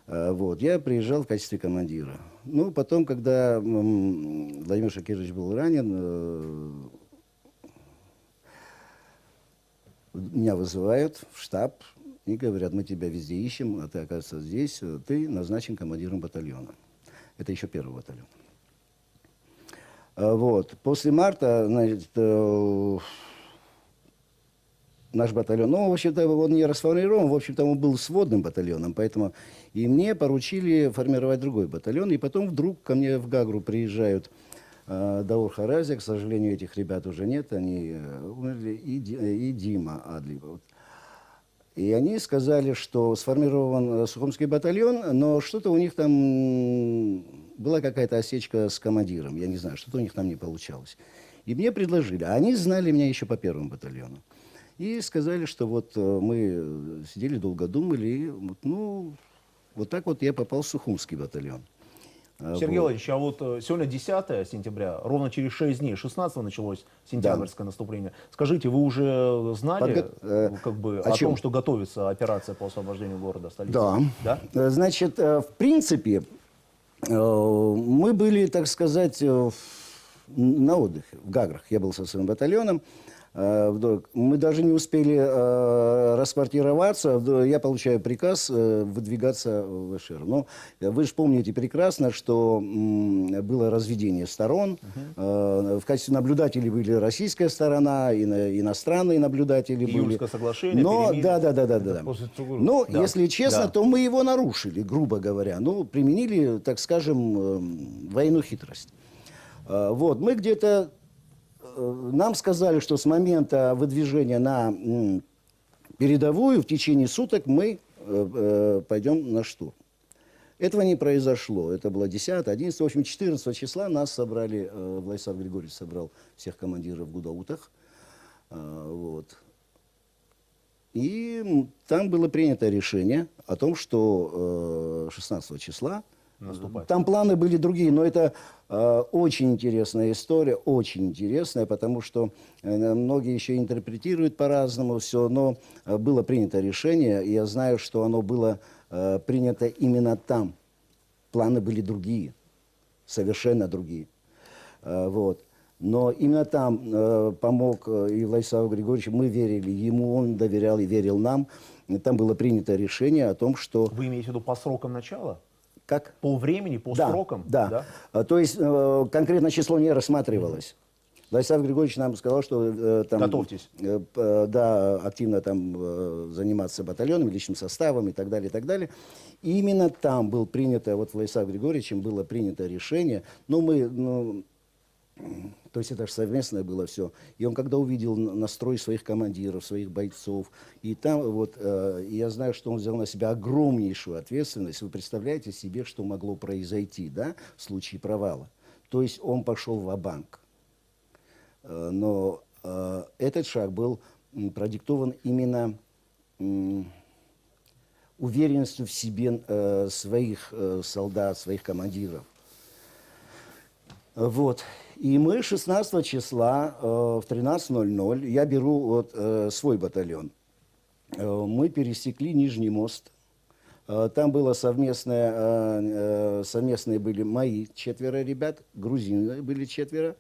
S4: Вот. Я приезжал в качестве командира. Ну, потом, когда Владимир Шакирович был ранен, меня вызывают в штаб и говорят, мы тебя везде ищем, а ты, оказывается, здесь, ты назначен командиром батальона. Это еще первый батальон. Вот. После марта, значит, наш батальон, ну, в общем-то, он не расформирован, в общем-то, он был сводным батальоном, поэтому и мне поручили формировать другой батальон, и потом вдруг ко мне в Гагру приезжают Даур Харази, к сожалению, этих ребят уже нет, они умерли, и Дима Адли. Вот. И они сказали, что сформирован Сухумский батальон, но что-то у них там была какая-то осечка с командиром, я не знаю, что-то у них там не получалось. И мне предложили, а они знали меня еще по первому батальону. И сказали, что вот мы сидели, долго думали, и вот, ну, вот так вот я попал в Сухумский батальон.
S1: Сергей Владимирович, а вот сегодня 10 сентября, ровно через 6 дней, 16 началось сентябрьское наступление. Скажите, вы уже знали как бы, о том, что готовится операция по освобождению города, столицы?
S4: Да. Значит, в принципе, мы были, так сказать, на отдыхе в Гаграх. Я был со своим батальоном. Мы даже не успели расквартироваться. Я получаю приказ выдвигаться в ВШР. Но вы же помните прекрасно, что было разведение сторон. В качестве наблюдателей были российская сторона, и иностранные наблюдатели были.
S1: Июльское соглашение,
S4: но,
S1: перемирие.
S4: да. Но, если честно, то мы его нарушили, грубо говоря. Ну, применили, так скажем, военную хитрость. Вот, мы где-то... Нам сказали, что с момента выдвижения на передовую в течение суток мы пойдем на штурм. Этого не произошло. Это было 10, 11, в общем, 14 числа нас собрали, Владислав Григорьевич собрал всех командиров в Гудаутах. Вот. И там было принято решение о том, что 16 числа наступать. Там планы были другие, но это очень интересная история, очень интересная, потому что многие еще интерпретируют по-разному все, но было принято решение, и я знаю, что оно было принято именно там. Планы были другие, совершенно другие. Вот. Но именно там помог и Владислав Григорьевич, мы верили ему, он доверял и верил нам. Там было принято решение о том, что...
S1: Вы имеете в виду по срокам начала?
S4: Как?
S1: По времени, по срокам?
S4: Да. То есть конкретно число не рассматривалось. Владислав Григорьевич нам сказал, что там...
S1: Готовьтесь.
S4: Да, активно там заниматься батальоном, личным составом и так далее, и так далее. И именно там был принято, вот Владиславом Григорьевичем было принято решение, то есть это же совместное было все. И он когда увидел настрой своих командиров, своих бойцов, и там вот, я знаю, что он взял на себя огромнейшую ответственность. Вы представляете себе, что могло произойти, да, в случае провала. То есть он пошел ва-банк. Но этот шаг был продиктован именно уверенностью в себе своих солдат, своих командиров. Вот. И мы 16 числа в 13:00, я беру вот, свой батальон. Мы пересекли Нижний мост. Там было совместные были мои 4 ребят, грузины были 4,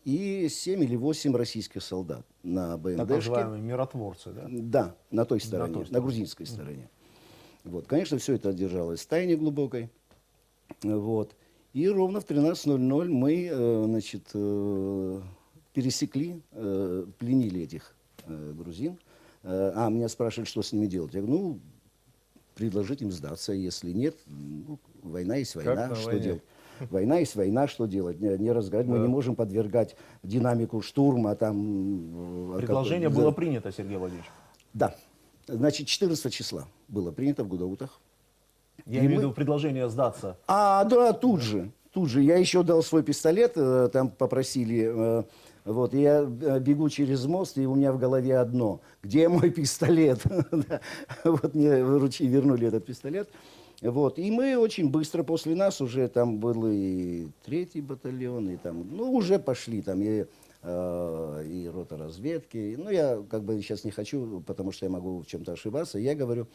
S4: и 7 или 8 российских солдат на БМДшке.
S1: Так называемые миротворцы, да?
S4: Да, на той стороне, на грузинской стороне. Вот. Конечно, все это держалось в тайне глубокой. Вот. И ровно в 13:00 мы, значит, пересекли, пленили этих грузин. Меня спрашивали, что с ними делать. Я говорю, предложить им сдаться, если нет, война есть война, что делать? Война есть война, что делать? Не разговаривать, мы не можем подвергать динамику штурма. Там,
S1: предложение было принято, Сергей Владимирович?
S4: Да. Значит, 14 числа было принято в Гудаутах.
S1: Я
S4: И
S1: имею в
S4: мы-
S1: виду предложение сдаться.
S4: Да, тут же. Я еще дал свой пистолет, там попросили. Вот, и я бегу через мост, и у меня в голове одно. Где мой пистолет? Да. Вот мне вернули этот пистолет. Вот, и мы очень быстро после нас уже там был и 3-й батальон, и там, ну, уже пошли там и рота разведки. Ну, я как бы сейчас не хочу, потому что я могу в чем-то ошибаться. Я говорю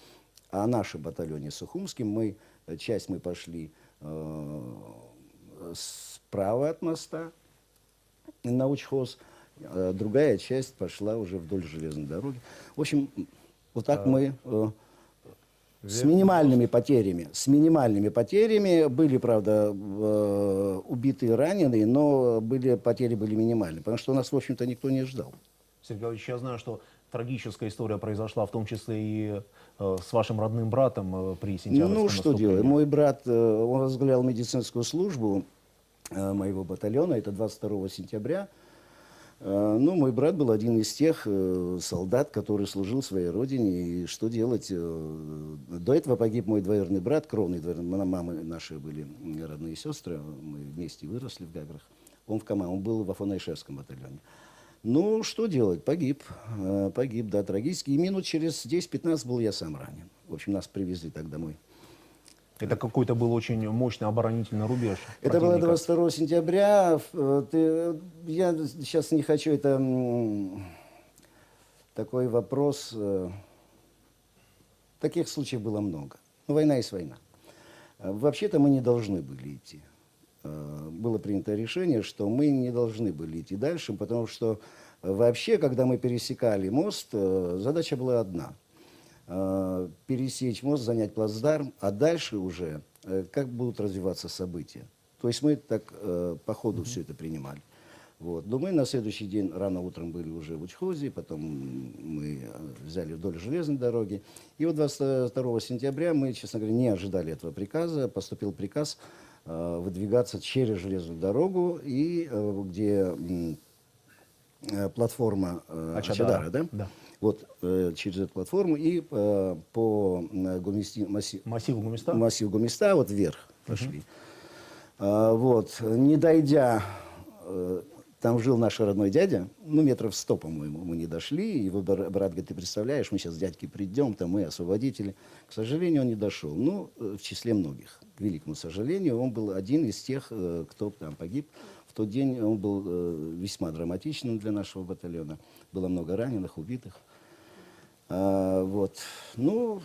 S4: о нашем батальоне Сухумском. Часть мы пошли справа от моста на учхоз, другая часть пошла уже вдоль железной дороги. В общем, вот так мы с минимальными потерями. С минимальными потерями. Были, правда, убитые, раненые, но потери были минимальные, потому что нас, в общем-то, никто не ждал.
S1: Сергей Георгиевич, я знаю, что трагическая история произошла, в том числе и с вашим родным братом при сентябрьском
S4: Ну, что
S1: наступлении.
S4: делать? Мой брат, он возглавлял медицинскую службу моего батальона, это 22 сентября. Ну, мой брат был один из тех солдат, который служил своей родине. И что делать? До этого погиб мой двоюродный брат, кровный двоюродный. Мамы наши были родные сестры, мы вместе выросли в Гаграх. Он он был в Афанайшевском батальоне. Ну, что делать? Погиб, да, трагически. И минут через 10-15 был я сам ранен. В общем, нас привезли так домой.
S1: Это какой-то был очень мощный оборонительный рубеж.
S4: Это было
S1: противника.
S4: 22 сентября. Я сейчас не хочу, это такой вопрос. Таких случаев было много. Но война есть война. Вообще-то мы не должны были идти. Было принято решение, что мы не должны были идти дальше, потому что вообще, когда мы пересекали мост, задача была одна. Пересечь мост, занять плацдарм, а дальше уже как будут развиваться события. То есть мы так по ходу все это принимали. Вот. Но мы на следующий день рано утром были уже в учхозе, потом мы взяли вдоль железной дороги. И вот 22 сентября мы, честно говоря, не ожидали этого приказа. Поступил приказ выдвигаться через железную дорогу, и где платформа Ачадара, да?
S1: Да.
S4: Вот через эту платформу и по
S1: массиву Гумиста?
S4: Массиву Гумиста вот вверх пошли. Вот, не дойдя, там жил наш родной дядя, ну, метров 100, по-моему, мы не дошли. Его брат говорит: ты представляешь, мы сейчас, дядьки, придем, там мы освободители. К сожалению, он не дошел. Ну, в числе многих, к великому сожалению, он был один из тех, кто там погиб. В тот день он был весьма драматичным для нашего батальона. Было много раненых, убитых. Вот. Ну,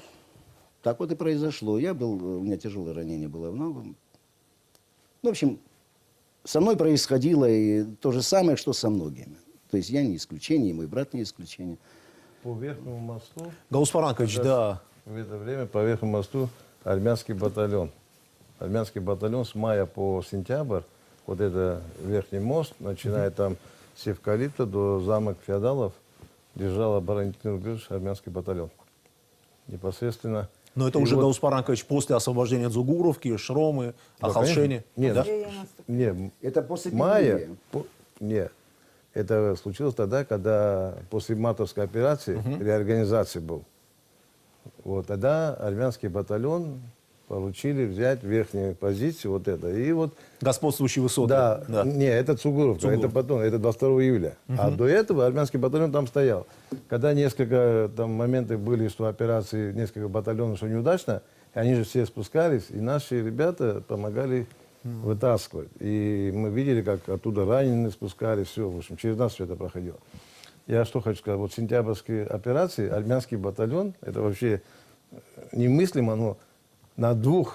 S4: так вот и произошло. У меня тяжелое ранение было в ногу. Ну, в общем, со мной происходило и то же самое, что со многими. То есть я не исключение, и мой брат не исключение.
S3: По верхнему мосту...
S1: Гаус Фаранкович, да.
S3: В это время по верхнему мосту армянский батальон. Армянский батальон с мая по сентябрь, вот это верхний мост, начиная там с Евкалипта до замок Феодалов, держал оборонительный рубеж армянский батальон. Непосредственно...
S1: Но это уже, Гаус Фаранкович, после освобождения Дзугуровки, Шромы,
S3: Да,
S1: Ахалшени.
S3: Нет,
S1: да?
S3: нет,
S4: это после
S3: мая. Нет, это случилось тогда, когда после мартовской операции реорганизации был. Вот тогда армянский батальон поручили взять верхние позиции, вот это. И вот...
S1: Господствующие высоты.
S3: Да, не, это Цугуровка, это потом, это 22 июля. А до этого армянский батальон там стоял. Когда несколько там моментов были, что операции, несколько батальонов, что неудачно, они же все спускались, и наши ребята помогали вытаскивать. И мы видели, как оттуда раненые спускались, все, в общем, через нас все это проходило. Я что хочу сказать, вот сентябрьские операции, армянский батальон, это вообще немыслимо, но на 2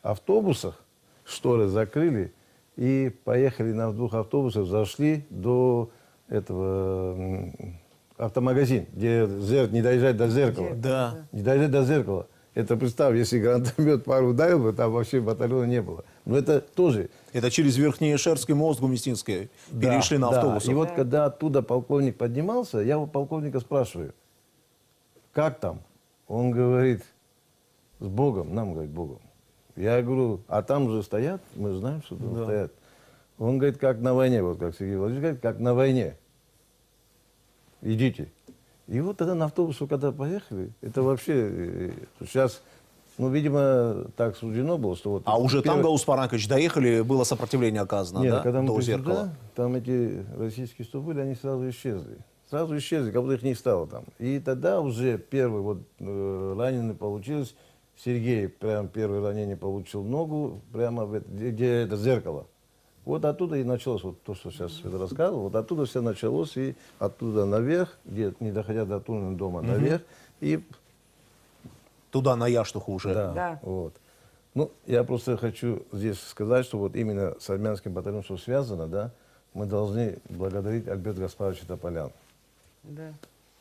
S3: автобусах шторы закрыли и поехали на 2 автобусах, зашли до этого автомагазин, где не доезжать до зеркала.
S1: Да.
S3: Не доезжать до зеркала. Это, представь, если гранатомет пару ударил бы, там вообще батальона не было. Но это тоже...
S1: Это через Верхнеишерский мост Гумистинский перешли на автобус.
S3: И вот когда оттуда полковник поднимался, я у полковника спрашиваю, как там? Он говорит, с Богом, нам говорит, Богом. Я говорю, а там же стоят, мы знаем, что там стоят. Он говорит, как на войне, вот как Сергей Владимирович говорит, как на войне. Идите. И вот тогда на автобусе, когда поехали, это вообще сейчас, ну, видимо, так суждено было, что вот...
S1: А уже там, Гаус Паранкович, доехали, было сопротивление оказано,
S3: Нет,
S1: да,
S3: когда мы
S1: до
S3: пришли
S1: зеркала?
S3: туда, там эти российские, что были, они сразу исчезли. Сразу исчезли, как будто их не стало там. И тогда уже первый вот раненый получилось, Сергей прям первое ранение получил ногу, прямо где это зеркало. Вот оттуда и началось, вот то, что сейчас Света рассказывал, вот оттуда все началось, и оттуда наверх, где не доходя до Тунина дома, наверх, и...
S1: Туда, на Яштуху уже.
S3: Да, вот. Ну, я просто хочу здесь сказать, что вот именно с армянским батальоном, что связано, да, мы должны благодарить Альберта Гаспаровича Тополяна.
S2: Да.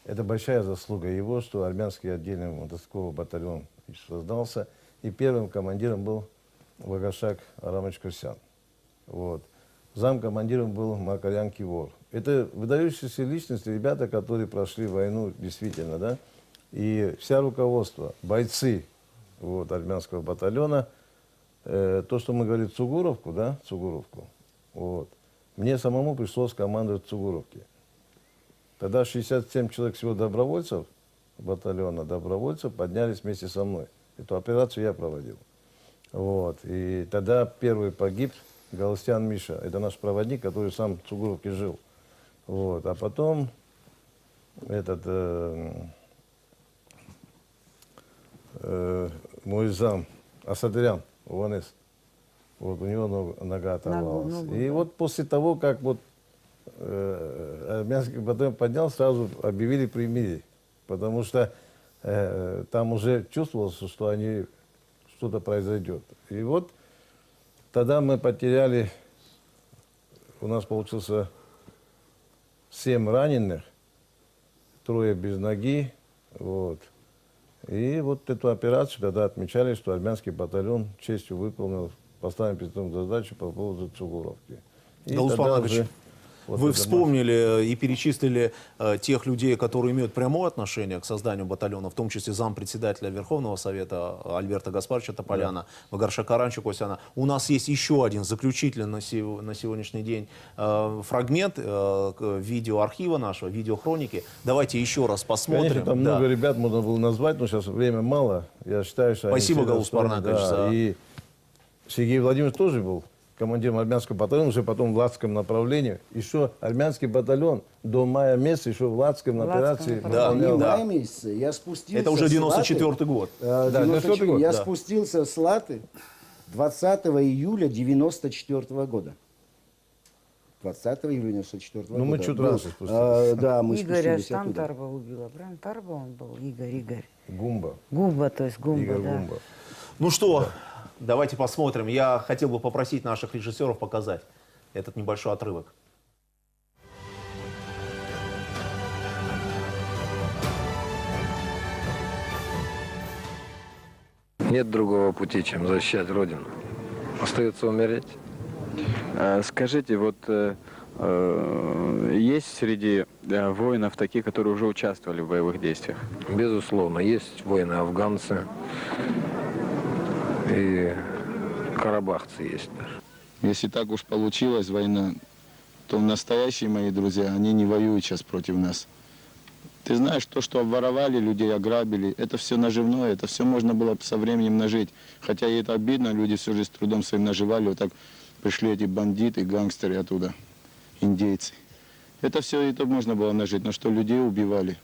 S3: Это большая заслуга его, что армянский отдельный мотострелковый батальон создался. И первым командиром был Вагаршак Арамович Курсян. Вот. Замкомандиром был Макарян Кивор. Это выдающиеся личности, ребята, которые прошли войну действительно, да. И вся руководство, бойцы вот, армянского батальона, то, что мы говорим Цугуровку, да, Цугуровку, вот, мне самому пришлось командовать Цугуровки. Тогда 67 человек всего добровольцев, батальона добровольцев, поднялись вместе со мной. Эту операцию я проводил. Вот. И тогда первый погиб Галустян Миша. Это наш проводник, который сам в Цугуровке жил. Вот. А потом этот мой зам Асадырян Уванес. Вот у него нога оторвалась. И вот после того, как вот армянский батальон поднял, сразу объявили примирие. Потому что там уже чувствовалось, что что-то произойдет. И вот тогда мы потеряли, у нас получился 7 раненых, 3 без ноги. Вот. И вот эту операцию тогда отмечали, что армянский батальон честью выполнил поставленную перед собой задачу по поводу Цугуровки.
S1: Гаус Паранкович,
S3: вот
S1: вы вспомнили и перечислили тех людей, которые имеют прямое отношение к созданию батальона, в том числе зампредседателя Верховного Совета Альберта Гаспаровича Тополяна, Вагаршака Арамовича Курсяна. У нас есть еще один заключительный на сегодняшний день фрагмент видеоархива нашего, видеохроники. Давайте еще раз посмотрим.
S3: Конечно, там много ребят можно было назвать, но сейчас время мало. Я считаю, что
S1: спасибо, Гаус Паранкович.
S3: Да. И Сергей Владимирович тоже был командиром армянского батальона, уже потом в Ладском направлении. Еще армянский батальон до мая месяца, еще в Ладском операции.
S4: Да, не в мае месяце. Я спустился.
S1: Это уже 94-й год.
S4: Да, 94-й год. Я спустился с Латы 20 июля 94 года. 20 июля 94 года.
S3: Ну, мы чуть раньше спустились.
S4: Да, мы
S2: Игоря
S4: спустились
S2: там
S4: оттуда.
S2: Тарба убила. Правильно? Тарба он был? Игорь.
S3: Гумба.
S2: Гумба, то есть Гумба,
S3: Игорь
S2: да.
S3: Гумба.
S1: Ну что, давайте посмотрим. Я хотел бы попросить наших режиссеров показать этот небольшой отрывок.
S17: Нет другого пути, чем защищать Родину. Остается умереть.
S13: Скажите, вот есть среди воинов такие, которые уже участвовали в боевых действиях?
S17: Безусловно, есть воины-афганцы и карабахцы есть даже.
S16: Если так уж получилась война, то настоящие мои друзья, они не воюют сейчас против нас. Ты знаешь, то, что обворовали, людей ограбили, это все наживное, это все можно было со временем нажить. Хотя и это обидно, люди всю жизнь с трудом своим наживали, вот так пришли эти бандиты, гангстеры оттуда, индейцы. Это все это можно было нажить, но что людей убивали,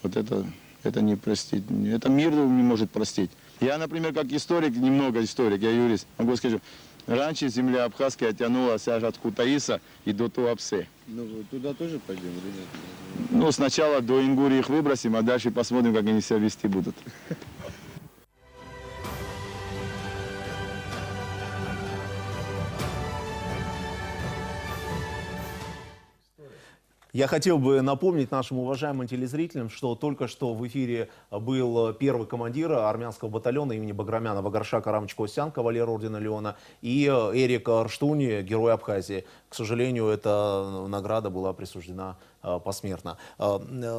S16: вот это не простить, это мир не может простить. Я, например, как историк, немного историк, я юрист, могу сказать, раньше земля абхазская тянулась аж от Кутаиса и до Туапсе.
S18: Ну, туда тоже пойдем или нет?
S16: Ну, сначала до Ингурии их выбросим, а дальше посмотрим, как они себя вести будут.
S1: Я хотел бы напомнить нашим уважаемым телезрителям, что только что в эфире был первый командир армянского батальона имени Баграмяна Вагаршак Арамович Курсян, кавалер ордена Леона, и Эрик Рштуни, герой Абхазии. К сожалению, эта награда была присуждена посмертно.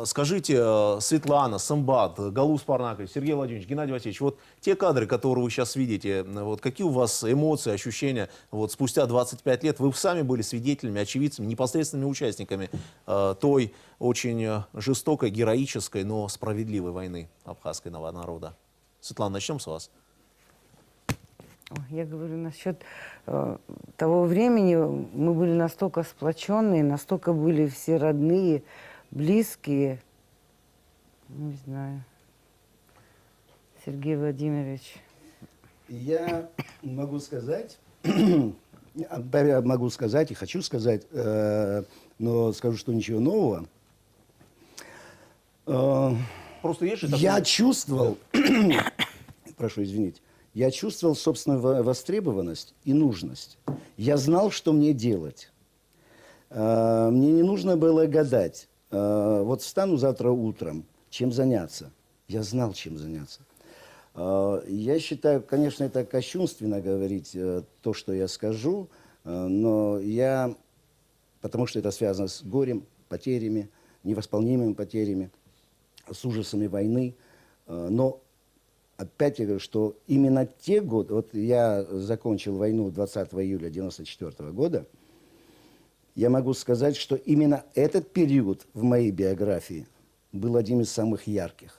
S1: Скажите, Светлана, Самбат, Галус Парнакович, Сергей Владимирович, Геннадий Васильевич, вот те кадры, которые вы сейчас видите, вот какие у вас эмоции, ощущения, вот спустя 25 лет, вы сами были свидетелями, очевидцами, непосредственными участниками той очень жестокой, героической, но справедливой войны абхазского народа. Светлана, начнем с вас.
S2: Я говорю насчет того времени, мы были настолько сплоченные, настолько были все родные, близкие. Не знаю. Сергей Владимирович.
S4: Я могу сказать, и хочу сказать, но скажу, что ничего нового.
S1: Просто есть же такое...
S4: Я чувствовал, прошу извинить, я чувствовал собственную востребованность и нужность. Я знал, что мне делать. Мне не нужно было гадать. Вот встану завтра утром, чем заняться. Я знал, чем заняться. Я считаю, конечно, это кощунственно говорить то, что я скажу, но я, потому что это связано с горем, потерями, невосполнимыми потерями, с ужасами войны, но опять я говорю, что именно те годы, вот я закончил войну 20 июля 1994 года, я могу сказать, что именно этот период в моей биографии был один из самых ярких.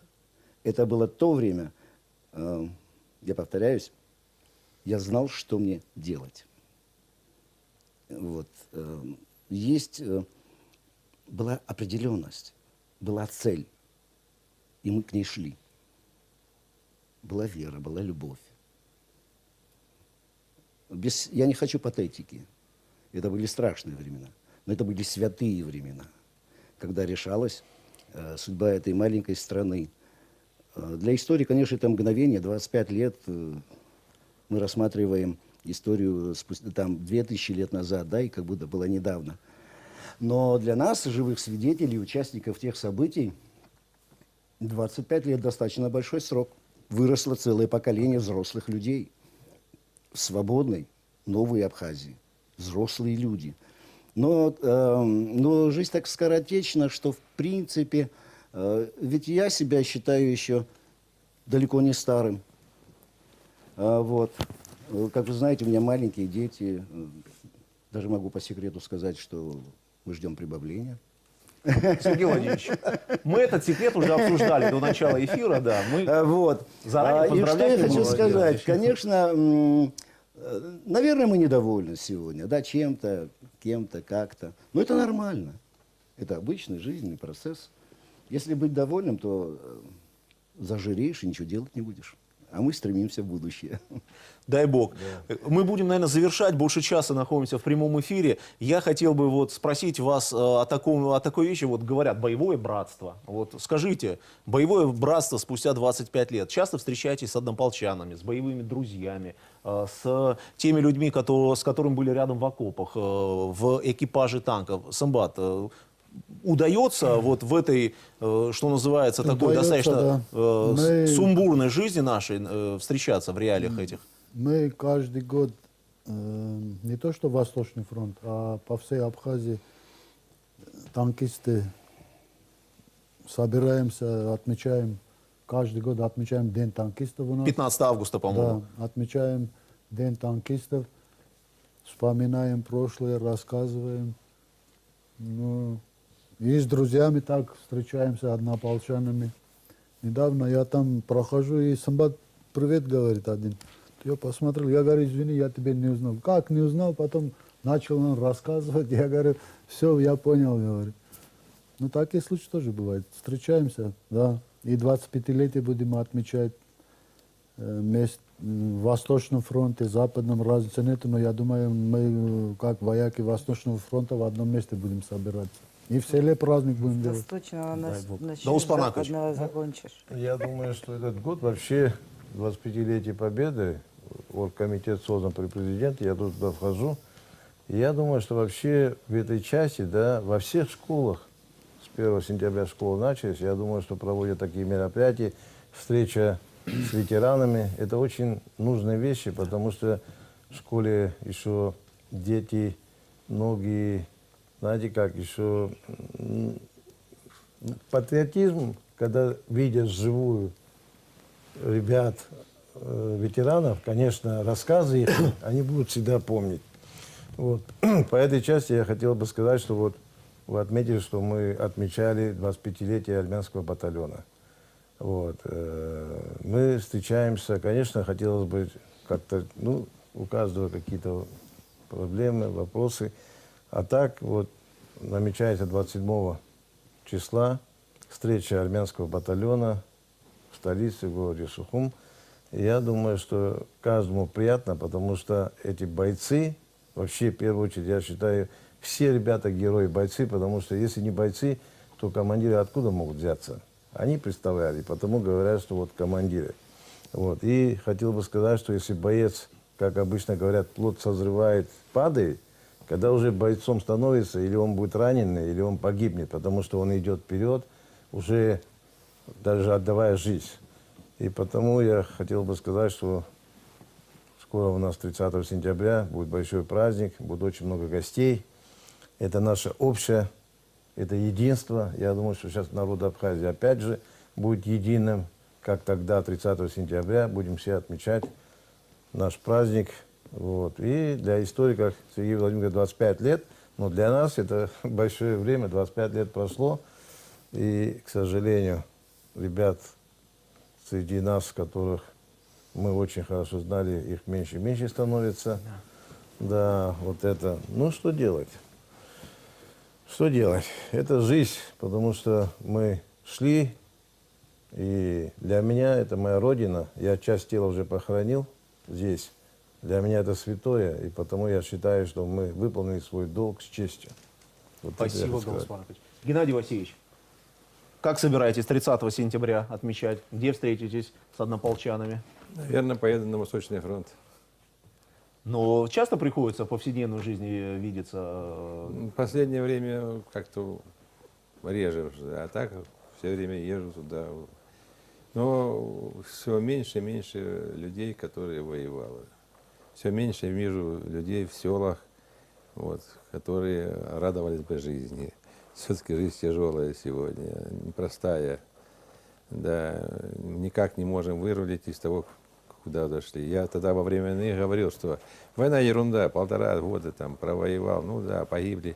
S4: Это было то время, я повторяюсь, я знал, что мне делать. Вот. Была определенность, была цель, и мы к ней шли. Была вера, была любовь. Я не хочу патетики. Это были страшные времена. Но это были святые времена, когда решалась судьба этой маленькой страны. Для истории, конечно, это мгновение, 25 лет. Мы рассматриваем историю там 2000 лет назад, да, и как будто было недавно. Но для нас, живых свидетелей, участников тех событий, 25 лет достаточно большой срок. Выросло целое поколение взрослых людей в свободной, новой Абхазии. Взрослые люди. Но жизнь так скоротечна, что в принципе, ведь я себя считаю еще далеко не старым. Вот. Как вы знаете, у меня маленькие дети. Даже могу по секрету сказать, что мы ждем прибавления.
S1: Сергей Владимирович, мы этот секрет уже обсуждали до начала эфира, да. Мы заранее
S4: и что я хочу сказать?
S1: делать.
S4: Конечно, наверное, мы недовольны сегодня, да, чем-то, кем-то, как-то. Но это нормально. Это обычный жизненный процесс. Если быть довольным, то зажиреешь и ничего делать не будешь. А мы стремимся в будущее.
S1: Дай бог. Да. Мы будем, наверное, завершать. Больше часа находимся в прямом эфире. Я хотел бы вот спросить вас о такой вещи. Вот говорят, боевое братство. Вот скажите, боевое братство спустя 25 лет. Часто встречаетесь с однополчанами, с боевыми друзьями, с теми людьми, с которыми были рядом в окопах, в экипаже танков. Самбат, удается вот в этой, что называется, такой достаточно сумбурной жизни нашей встречаться в реалиях этих?
S6: Мы каждый год, не то что Восточный фронт, а по всей Абхазии танкисты собираемся, отмечаем, каждый год отмечаем День танкистов у нас.
S1: 15 августа, по-моему.
S6: Да, отмечаем День танкистов, вспоминаем прошлое, рассказываем. Ну, и с друзьями так встречаемся, однополчанами. Недавно я там прохожу, и Самбат привет говорит один. Я посмотрел, я говорю, извини, я тебя не узнал. Как не узнал? Потом начал он рассказывать. Я говорю, все, я понял, говорит. Ну, такие случаи тоже бывают. Встречаемся, да. И 25-летие будем отмечать в Восточном фронте, Западном, разницы нет. Но я думаю, мы, как вояки Восточного фронта, в одном месте будем собираться. И в селе праздник будем делать.
S2: Восточного начнешь,
S1: Да,
S2: Западного закончишь.
S3: Я думаю, что этот год вообще 25-летие Победы, оргкомитет создан при президенте, я туда вхожу. И я думаю, что вообще в этой части, да, во всех школах, с 1 сентября школы начались, я думаю, что проводят такие мероприятия, встреча с ветеранами. Это очень нужные вещи, потому что в школе еще дети, многие знаете как, еще патриотизм, когда видишь живую ребят, ветеранов, конечно, рассказы их, они будут всегда помнить. Вот. По этой части я хотел бы сказать, что вот вы отметили, что мы отмечали 25-летие армянского батальона. Вот. Мы встречаемся, конечно, хотелось бы как-то, ну, у каждого какие-то проблемы, вопросы. А так вот намечается 27 числа встреча армянского батальона в столице, в городе Сухум. И я думаю, что каждому приятно, потому что эти бойцы, вообще, в первую очередь, я считаю, все ребята герои-бойцы, потому что если не бойцы, то командиры откуда могут взяться? Они представляли, потому говорят, что вот командиры. Вот. И хотел бы сказать, что если боец, как обычно говорят, плод созревает, падает, когда уже бойцом становится, или он будет раненый, или он погибнет, потому что он идет вперед, уже даже отдавая жизнь. И потому я хотел бы сказать, что скоро у нас 30 сентября будет большой праздник, будет очень много гостей. Это наше общее, это единство. Я думаю, что сейчас народ Абхазии опять же будет единым, как тогда, 30 сентября. Будем все отмечать наш праздник. Вот. И для историков Сергея Владимировича 25 лет, но для нас это большое время, 25 лет прошло. И, к сожалению, ребят среди нас, которых мы очень хорошо знали, их меньше и меньше становится. Да, вот это. Ну, что делать? Что делать? Это жизнь, потому что мы шли, и для меня это моя родина. Я часть тела уже похоронил здесь. Для меня это святое, и потому я считаю, что мы выполнили свой долг с честью. Вот
S1: Спасибо, Галас Маркович. Геннадий Васильевич, как собираетесь 30 сентября отмечать? Где встретитесь с однополчанами?
S5: Наверное, поеду на Восточный фронт.
S1: Но часто приходится в повседневной жизни видеться?
S5: В последнее время как-то реже уже, а так все время езжу туда. Но все меньше и меньше людей, которые воевали. Все меньше я вижу людей в селах, вот, которые радовались бы жизни. Все-таки жизнь тяжелая сегодня, непростая. Да, никак не можем вырулить из того, куда дошли. Я тогда во время войны говорил, что война ерунда, 1,5 года там провоевал, ну да, погибли.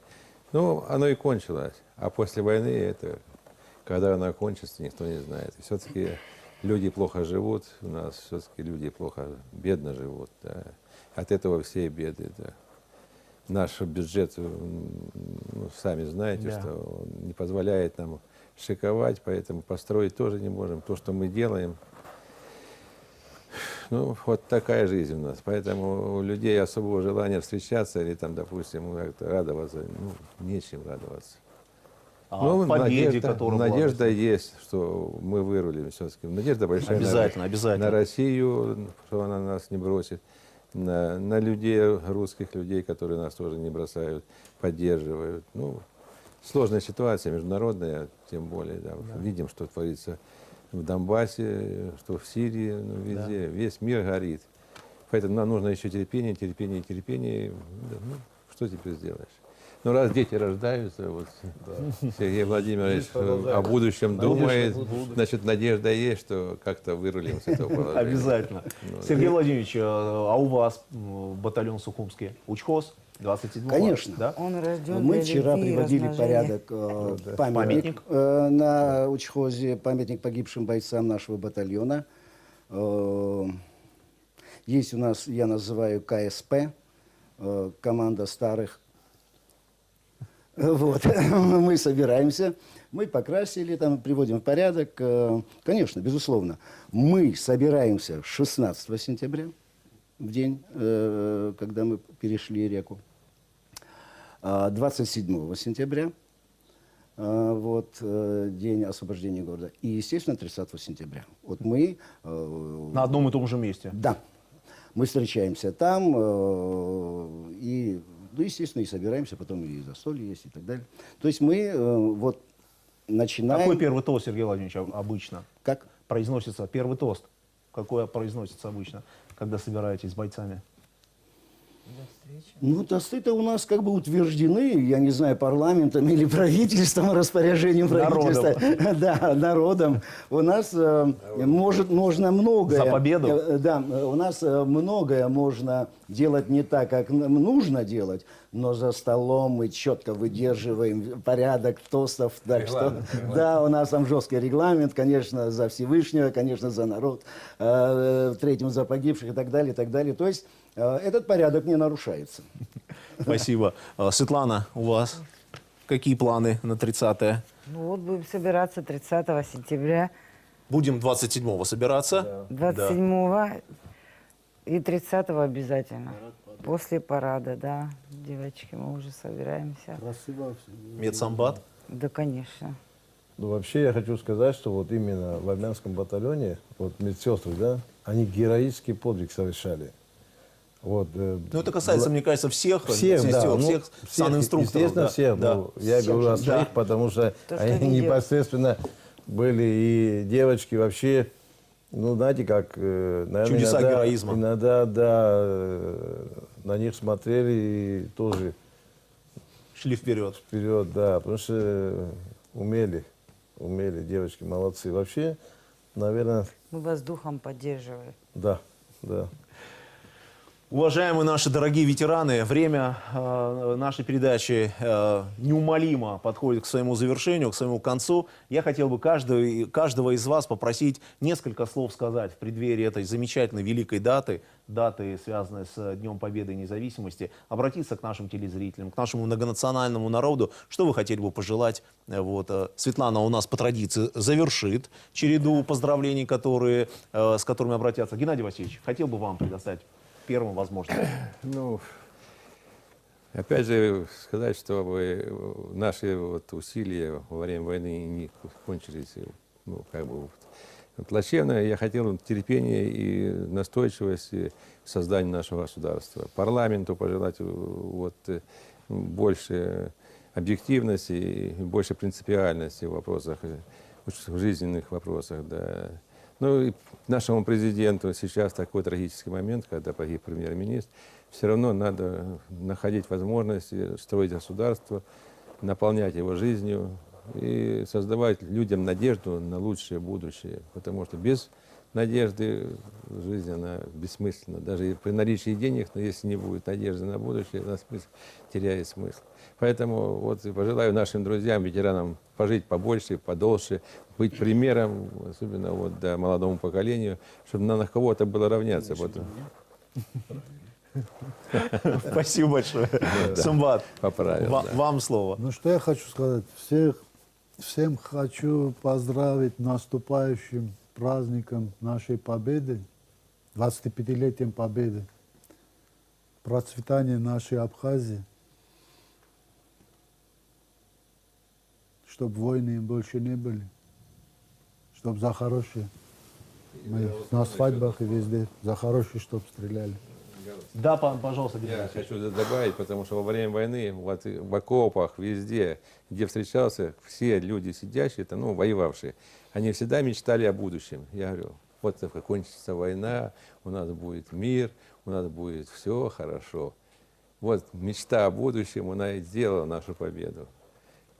S5: Ну, оно и кончилось. А после войны, это, когда она кончится, никто не знает. Все-таки люди плохо живут, у нас все-таки люди плохо, бедно живут. Да. От этого все беды. Да. Наш бюджет, ну, сами знаете,
S1: Да.
S5: что он не позволяет нам шиковать, поэтому построить тоже не можем. То, что мы делаем, ну, вот такая жизнь у нас. Поэтому у людей особого желания встречаться или там, допустим, как-то радоваться, ну, нечем радоваться. Ну,
S1: победе, которую
S5: надежда есть, что мы вырулим все-таки. Надежда большая
S1: Обязательно, обязательно.
S5: на Россию, что она нас не бросит. На людей, русских людей, которые нас тоже не бросают, поддерживают. Ну, сложная ситуация международная, тем более. Да. Видим, что творится в Донбассе, что в Сирии, ну, везде. Да. Весь мир горит. Поэтому нам нужно еще терпение, терпение, терпение. Да, ну, что теперь сделаешь? Ну, раз дети рождаются, вот, Сергей Владимирович о будущем думает, значит, надежда есть, что как-то вырулим с этого положения.
S1: Обязательно. Сергей Владимирович, а у вас батальон Сухумский учхоз 27-го?
S4: Конечно.
S1: Да?
S2: Он рожден
S4: Мы
S2: для
S4: вчера
S2: любви и
S4: приводили в
S2: размножения.
S4: порядок памятник на учхозе, памятник погибшим бойцам нашего батальона. Есть у нас, я называю КСП, команда старых. Вот. Мы собираемся, мы покрасили, там, приводим в порядок. Конечно, безусловно, мы собираемся 16 сентября, в день, когда мы перешли реку, 27 сентября, вот, день освобождения города, и, естественно, 30 сентября. Вот мы...
S1: На одном и том же месте?
S4: Да. Мы встречаемся там, и... Ну, естественно, и собираемся, потом и застолье есть, и так далее. То есть мы вот начинаем...
S1: Какой первый тост, Сергей Владимирович, обычно?
S4: Как?
S1: Произносится первый тост. Какой произносится обычно, когда собираетесь с бойцами?
S4: Ну, тосты-то у нас как бы утверждены, я не знаю, парламентом или правительством, распоряжением правительства. Да, народом. У нас можно многое...
S1: За победу?
S4: Да, у нас многое можно делать не так, как нужно делать, но за столом мы четко выдерживаем порядок тостов. Так что, да, у нас там жесткий регламент, конечно, за Всевышнего, конечно, за народ, третьим за погибших и так далее, и так далее. То есть этот порядок не нарушается.
S1: Спасибо. Светлана, у вас какие планы на 30-е?
S2: Ну вот будем собираться 30 сентября.
S1: Будем 27-го собираться.
S2: 27-го и 30-го обязательно. После парада, да. Девочки, мы уже собираемся.
S6: Красиво.
S1: Медсамбат?
S2: Да, конечно.
S3: Ну, вообще я хочу сказать, что вот именно в армянском батальоне, вот медсестры, да, они героический подвиг совершали. Вот,
S1: ну, это касается, мне кажется, всех,
S3: всех,
S1: сестер,
S3: да,
S1: всех санинструкторов.
S3: Естественно,
S1: Да,
S3: всех.
S1: да.
S3: Ну, я говорю о своих, потому что они непосредственно были, и девочки вообще, ну, знаете, как, наверное,
S1: чудеса героизма.
S3: Иногда, да, на них смотрели и тоже
S1: шли вперед.
S3: Вперед, да, потому что умели, девочки, молодцы. Вообще, наверное...
S2: Мы вас духом поддерживаем.
S3: Да, да.
S1: Уважаемые наши дорогие ветераны, время нашей передачи неумолимо подходит к своему завершению, к своему концу. Я хотел бы каждого из вас попросить несколько слов сказать в преддверии этой замечательной великой даты, связанной с Днем Победы и Независимости, обратиться к нашим телезрителям, к нашему многонациональному народу. Что вы хотели бы пожелать? Вот, Светлана у нас по традиции завершит череду поздравлений, с которыми обратятся. Геннадий Васильевич, хотел бы вам предоставить первым возможно.
S5: Ну, опять же, сказать, чтобы наши вот усилия во время войны не кончились, ну, как бы плачевно. Я хотел терпения и настойчивости в создании нашего государства. Парламенту пожелать вот больше объективности и больше принципиальности в вопросах, в жизненных вопросах, да. Ну и нашему президенту сейчас такой трагический момент, когда погиб премьер-министр, все равно надо находить возможности строить государство, наполнять его жизнью и создавать людям надежду на лучшее будущее. Потому что без надежды жизнь, она бессмысленна. Даже при наличии денег, но если не будет надежды на будущее, она теряет смысл. Поэтому вот пожелаю нашим друзьям, ветеранам, пожить побольше, подольше, быть примером, особенно вот, да, молодому поколению, чтобы на кого-то было равняться.
S1: Спасибо большое. Самбат, вам слово.
S6: Ну, что я хочу сказать. Всем хочу поздравить наступающим праздником нашей победы, 25-летием победы, процветания нашей Абхазии, чтобы войны больше не были, чтобы за хорошие, мы на свадьбах и везде, за хорошие, чтобы стреляли.
S1: Да, пожалуйста.
S5: Я хочу добавить, потому что во время войны вот, в окопах, везде, где встречался, все люди сидящие, ну, воевавшие, они всегда мечтали о будущем. Я говорю, вот кончится война, у нас будет мир, у нас будет все хорошо. Вот мечта о будущем, она и сделала нашу победу.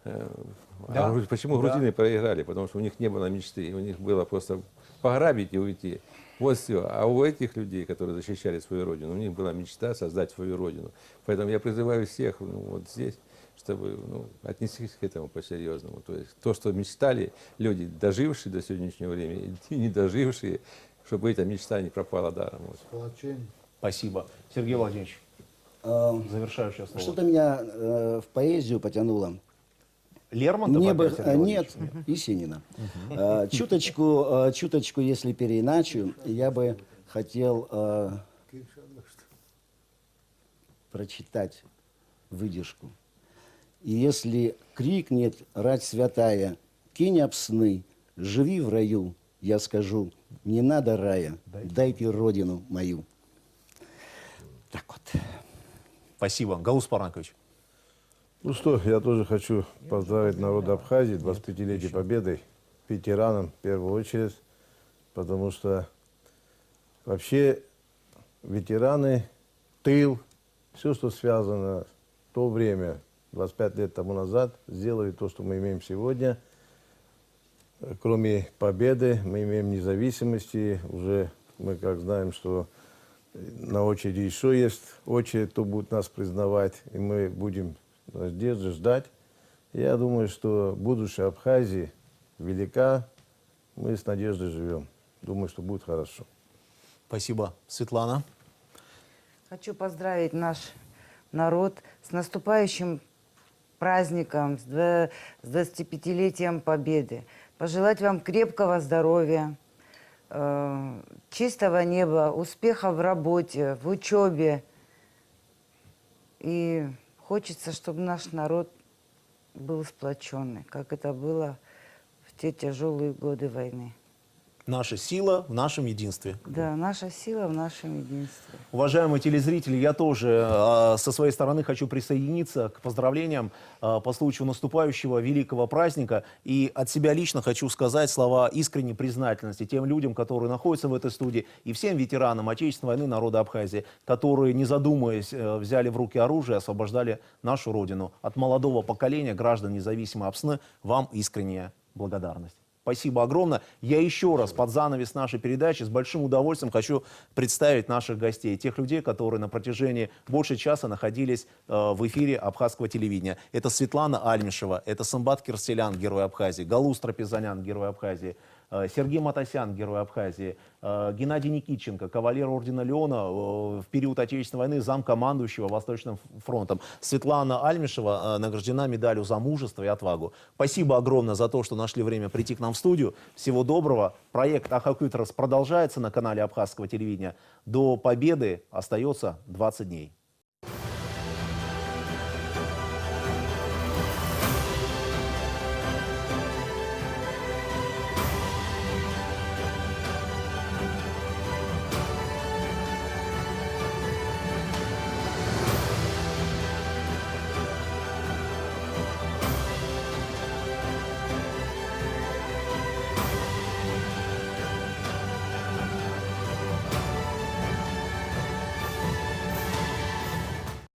S5: Да? Почему грузины проиграли? Потому что у них не было мечты, у них было просто пограбить и уйти. Вот все. А у этих людей, которые защищали свою родину, у них была мечта создать свою родину. Поэтому я призываю всех вот здесь, чтобы отнестись к этому по-серьезному. То есть то, что мечтали люди, дожившие до сегодняшнего времени, и не дожившие, чтобы эта мечта не пропала даром.
S1: Спасибо. Сергей Владимирович, завершающее слово.
S4: Что-то меня в поэзию потянуло.
S1: Лермонтова?
S4: Нет, Есенина. Чуточку, если переиначу, я бы хотел прочитать выдержку. И если крикнет рать святая, кинь об сны, живи в раю, я скажу, не надо рая, дайте родину мою. Так вот.
S1: Спасибо. Галус Паранкович.
S3: Ну что, я тоже хочу поздравить народ Абхазии 25-летие победы, ветеранам в первую очередь, потому что вообще ветераны, тыл, все, что связано в то время, 25 лет тому назад, сделали то, что мы имеем сегодня. Кроме победы, мы имеем независимости. Уже мы как знаем, что на очереди еще есть очередь, кто будет нас признавать. И мы будем в надежде ждать. Я думаю, что будущее Абхазии велика. Мы с надеждой живем. Думаю, что будет хорошо.
S1: Спасибо. Светлана?
S2: Хочу поздравить наш народ с наступающим праздником, с 25-летием Победы. Пожелать вам крепкого здоровья, чистого неба, успеха в работе, в учебе. И хочется, чтобы наш народ был сплоченный, как это было в те тяжелые годы войны.
S1: Наша сила в нашем единстве.
S2: Да, наша сила в нашем единстве.
S1: Уважаемые телезрители, я тоже со своей стороны хочу присоединиться к поздравлениям по случаю наступающего великого праздника. И от себя лично хочу сказать слова искренней признательности тем людям, которые находятся в этой студии, и всем ветеранам Отечественной войны народа Абхазии, которые, не задумываясь, взяли в руки оружие и освобождали нашу родину. От молодого поколения граждан независимой Апсны вам искренняя благодарность. Спасибо огромное. Я еще раз под занавес нашей передачи с большим удовольствием хочу представить наших гостей, тех людей, которые на протяжении больше часа находились в эфире абхазского телевидения. Это Светлана Альмишева, это Самбат Кирселян, герой Абхазии, Галус Трапезанян, герой Абхазии, Сергей Матасян, герой Абхазии, Геннадий Никитченко, кавалер ордена Леона, в период Отечественной войны замкомандующего Восточным фронтом. Светлана Альмишева награждена медалью за мужество и отвагу. Спасибо огромное за то, что нашли время прийти к нам в студию. Всего доброго. Проект Ахакытрас продолжается на канале Абхазского телевидения. До победы остается 20 дней.